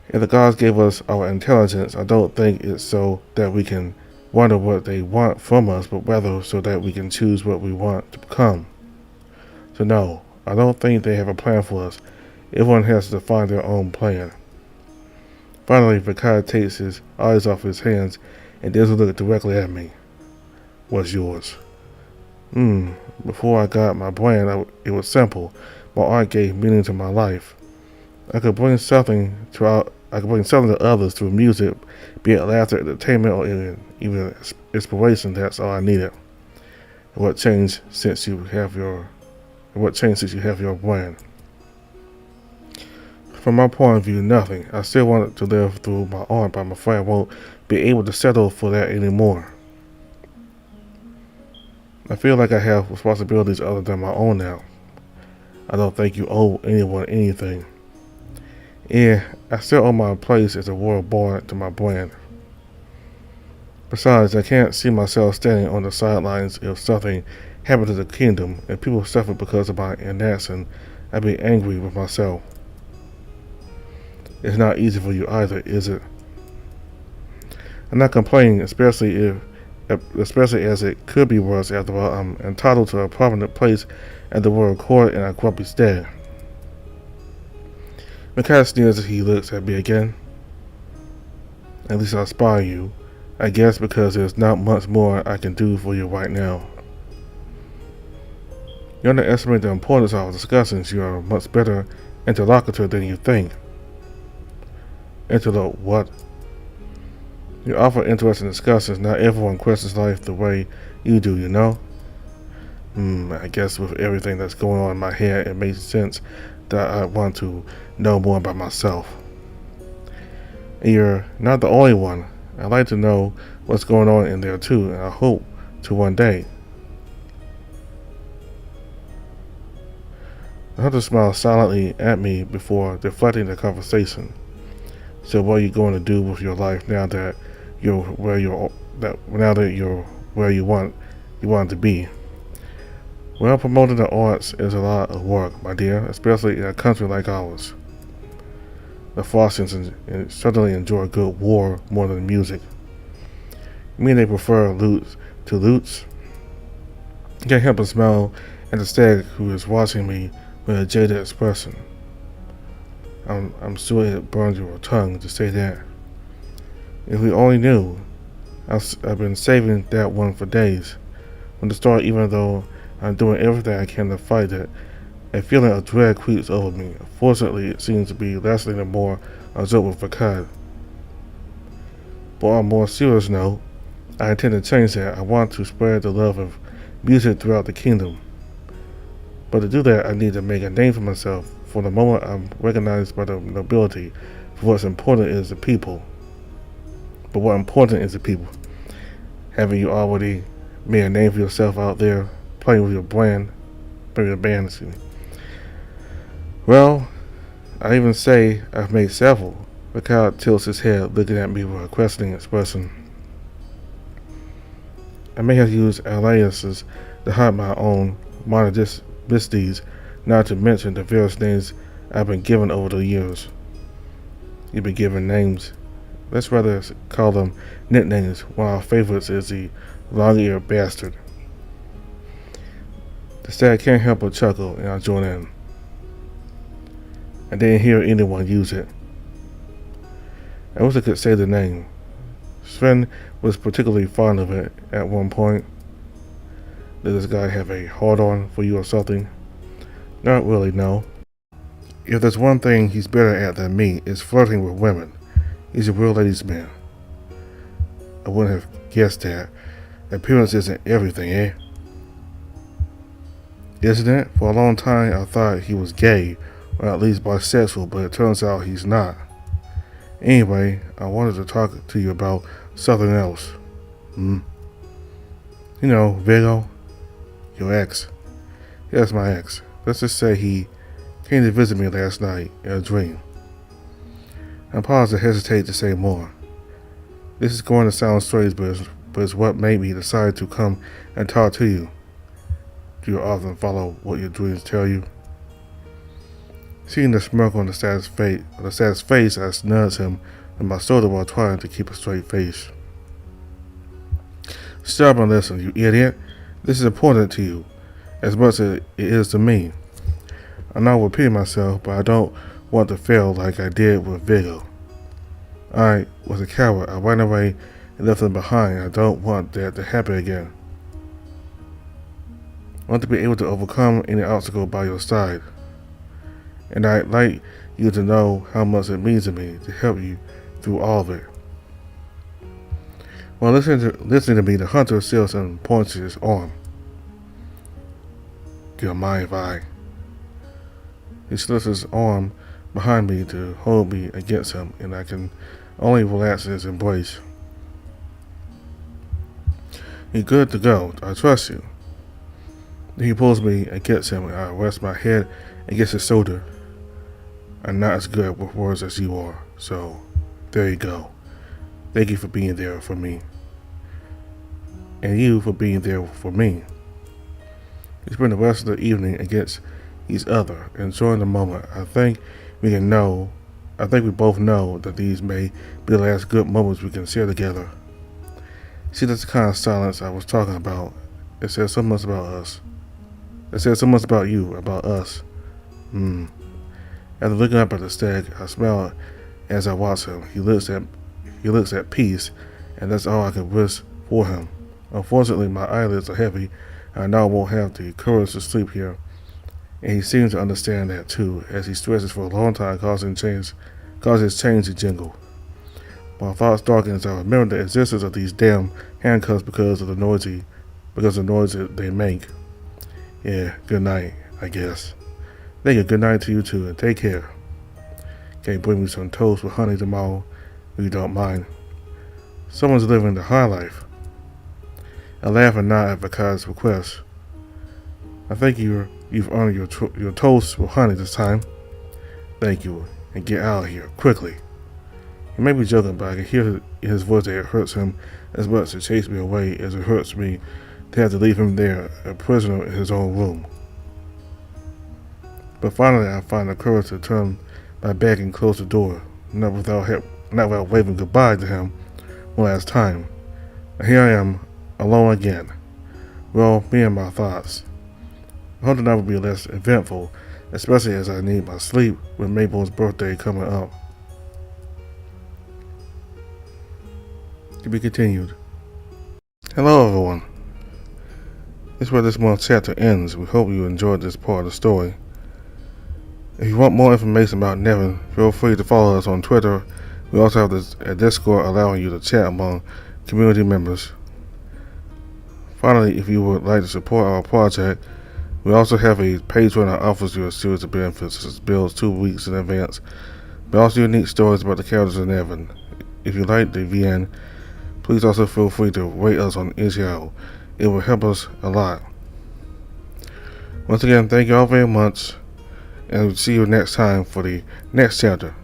If the gods gave us our intelligence, I don't think it's so that we can wonder what they want from us, but rather so that we can choose what we want to become. So no, I don't think they have a plan for us. Everyone has to find their own plan. Finally, Vekad takes his eyes off his hands and doesn't look directly at me. What's yours? Before I got my brand, it was simple. My art gave meaning to my life. I could bring something to others through music, be it laughter, entertainment, or even inspiration. That's all I needed. What changed since you have your brand? From my point of view, nothing. I still wanted to live through my art, but I'm afraid I won't be able to settle for that anymore. I feel like I have responsibilities other than my own now. I don't think you owe anyone anything. Yeah, I still owe my place as a royal born to my brand. Besides, I can't see myself standing on the sidelines if something happened to the kingdom and people suffer because of my inaction. I'd be angry with myself. It's not easy for you either, is it? I'm not complaining, especially as it could be worse. After all, I'm entitled to a prominent place at the royal court, and I grumpy stare. Vekad sneers as he looks at me again. At least I'll spy you, I guess, because there's not much more I can do for you right now. You underestimate the importance of our discussions. You are a much better interlocutor than you think. Interlope what? You offer interesting discussions. Not everyone questions life the way you do, you know? I guess with everything that's going on in my head, it makes sense that I want to know more about myself. And you're not the only one. I'd like to know what's going on in there too, and I hope to one day. The hunter smiled silently at me before deflecting the conversation. So what are you going to do with your life now that you're where you want to be? Well, promoting the arts is a lot of work, my dear, especially in a country like ours. The Frostings certainly enjoy good war more than music. You mean they prefer lutes to lutes? I can't help but smile at the stag who is watching me with a jaded expression. I'm sure it burns your tongue to say that. If we only knew. I've been saving that one for days. From the start, even though I'm doing everything I can to fight it, a feeling of dread creeps over me. Fortunately, it seems to be lessening the more I joke with Vekad. But on a more serious note, I intend to change that. I want to spread the love of music throughout the kingdom. But to do that, I need to make a name for myself. For the moment, I'm recognized by the nobility. For what's important is the people. But what important is the people? Haven't you already made a name for yourself out there, playing with your band, excuse me? Well, I even say I've made several. Vekad tilts his head, looking at me with a questioning expression. I may have used aliases to hide my own minor misdeeds, not to mention the various names I've been given over the years. You've been given names. Let's rather call them nicknames. One of our favorites is the long-eared bastard. The stag can't help but chuckle, and I join in. I didn't hear anyone use it. I wish I could say the name. Sven was particularly fond of it at one point. Did this guy have a hard-on for you or something? Not really, no. If there's one thing he's better at than me, it's flirting with women. He's a real ladies' man. I wouldn't have guessed that. Appearance isn't everything, eh? Isn't it? For a long time, I thought he was gay, or at least bisexual, but it turns out he's not. Anyway, I wanted to talk to you about something else. You know, Vekad, your ex. Yes, my ex. Let's just say he came to visit me last night in a dream. I pause and hesitate to say more. This is going to sound strange, but it's what made me decide to come and talk to you. Do you often follow what your dreams tell you? Seeing the smirk on the sad's face, I nudged him with my shoulder while trying to keep a straight face. Stop and listen, you idiot. This is important to you, as much as it is to me. I'm not repeating myself, but I don't want to fail like I did with Vekad. I was a coward. I ran away and left him behind. I don't want that to happen again. I want to be able to overcome any obstacle by your side. And I'd like you to know how much it means to me to help you through all of it. While listening to me, the hunter seals and points to his arm. Do you mind if I? He slips his arm behind me to hold me against him, and I can only relax in his embrace. You're good to go. I trust you. He pulls me against him, and I rest my head against his shoulder. I'm not as good with words as you are, so there you go. Thank you for being there for me. And you for being there for me. We spend the rest of the evening against each other, enjoying the moment. I think we both know that these may be the last good moments we can share together. See, that's the kind of silence I was talking about. It says so much about us. It says so much about you, about us. After looking up at the stag, I smile as I watch him. He looks at peace, and that's all I can wish for him. Unfortunately, my eyelids are heavy, and I now won't have the courage to sleep here. And he seems to understand that too, as he stretches for a long time, causing his chains to jingle. My thoughts darken as I remember the existence of these damn handcuffs because of the noise that they make. Yeah, good night, I guess. Thank you, good night to you too, and take care. Can you bring me some toast with honey tomorrow, if you don't mind? Someone's living the high life. I laugh and nod at Vekad's request. I think you've earned your toast with honey this time. Thank you, and get out of here, quickly. He may be joking, but I can hear in his voice that it hurts him as much to chase me away as it hurts me to have to leave him there, a prisoner in his own room. But finally I find the courage to turn my back and close the door, not without waving goodbye to him one last time. And here I am, alone again. Well, me and my thoughts. I hope tonight will be less eventful, especially as I need my sleep with Mabel's birthday coming up. To be continued. Hello everyone. This is where this month's chapter ends. We hope you enjoyed this part of the story. If you want more information about NeveN, feel free to follow us on Twitter. We also have a Discord allowing you to chat among community members. Finally, if you would like to support our project, we also have a Patreon that offers you a series of benefits such as bills 2 weeks in advance, but also unique stories about the characters in NeveN. If you like the VN, please also feel free to rate us on Israel. It will help us a lot. Once again, thank you all very much, and we'll see you next time for the next chapter.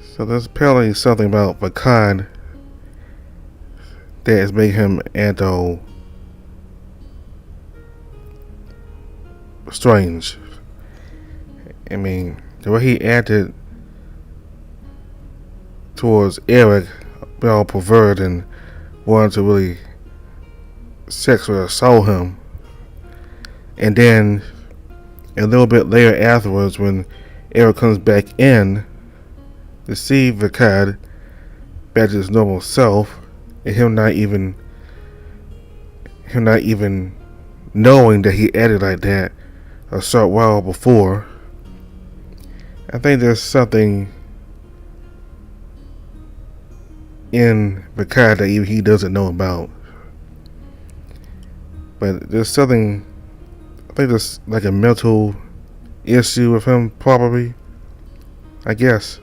So there's apparently something about Vekad that has made him strange. I mean, the way he acted towards Eric, all perverted and wanted to really sexually assault him. And then a little bit later afterwards, when Eric comes back in to see Vekad back to his normal self, and him not even knowing that he acted like that a short while before, I think there's something in Vekad that even he doesn't know about. But there's something, I think there's like a mental issue with him, probably, I guess.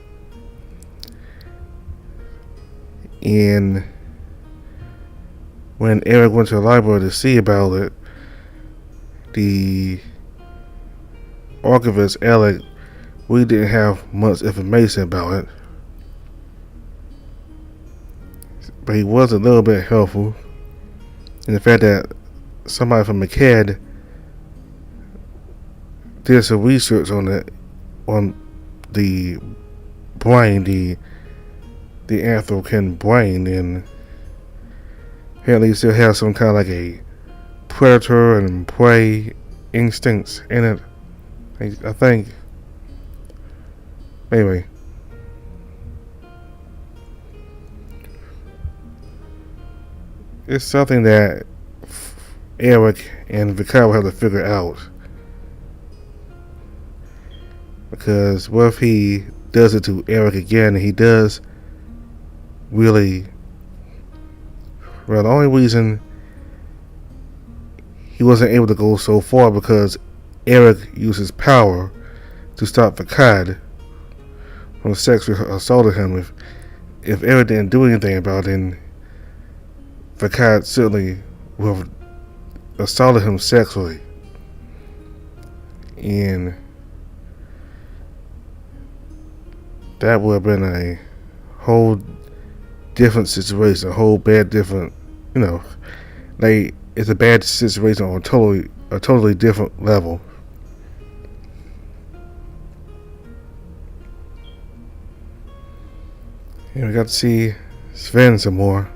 And when Eric went to the library to see about it, the archivist, Alec, we didn't have much information about it. But he was a little bit helpful in the fact that somebody from Vekad did some research on the brain, the Anthrocan brain, and apparently it still has some kind of like a predator and prey instincts in it. I think. Anyway. It's something that Eric and Vekad will have to figure out. Because what if he does it to Eric again, and he does really... Well, the only reason he wasn't able to go so far because Eric used his power to stop Vekad from sexually assaulting him. If Eric didn't do anything about it, then Vekad certainly would have assaulted him sexually. And that would have been a whole different situation, a whole bad different, like it's a bad situation on a totally different level. And we got to see Sven some more.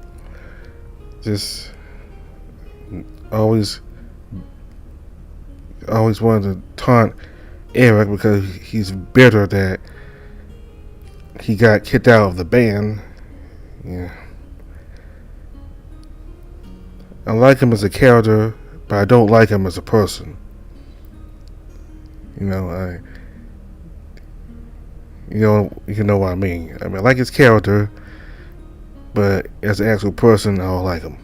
Just always wanted to taunt Eric because he's bitter that he got kicked out of the band. Yeah. I like him as a character, but I don't like him as a person. You know what I mean. I like his character, but as an actual person, I don't like him.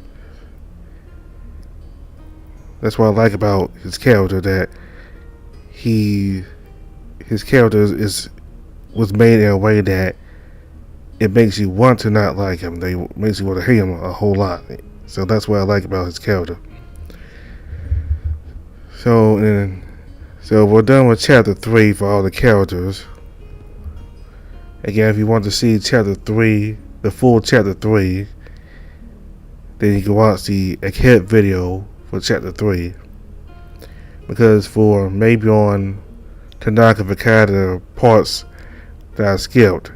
That's what I like about his character, that his character was made in a way that it makes you want to not like him. It makes you want to hate him a whole lot. So that's what I like about his character. So we're done with chapter 3 for all the characters. Again, if you want to see chapter 3, the full chapter 3, then you can watch the Vekad video for chapter 3. Because for maybe on Tanaka Vekad, there are parts that I skipped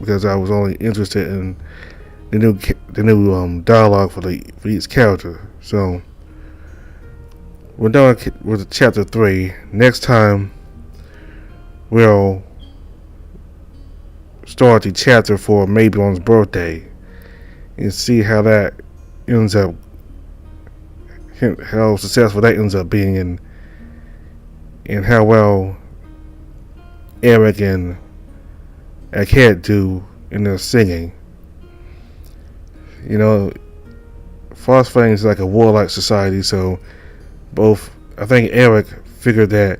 because I was only interested in the new dialogue for each character. So we're done with chapter 3. Next time we'll start the chapter for Maybion's birthday and see how that ends up, how successful that ends up being, and how well Eric and Vekad do in their singing. Frost Flames is like a warlike society, so I think Eric figured that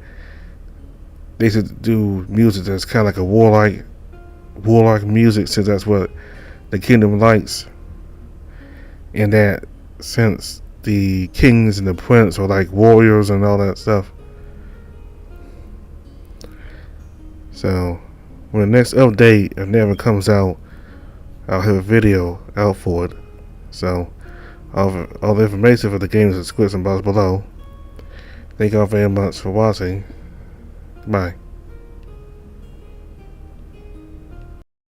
they should do music that's kind of like a warlike music, since that's what the kingdom likes, and that since the kings and the prince are like warriors and all that stuff. So when the next update of NeveN comes out, I'll have a video out for it. So all the information for the game is in the description box below. Thank you all very much for watching. Bye.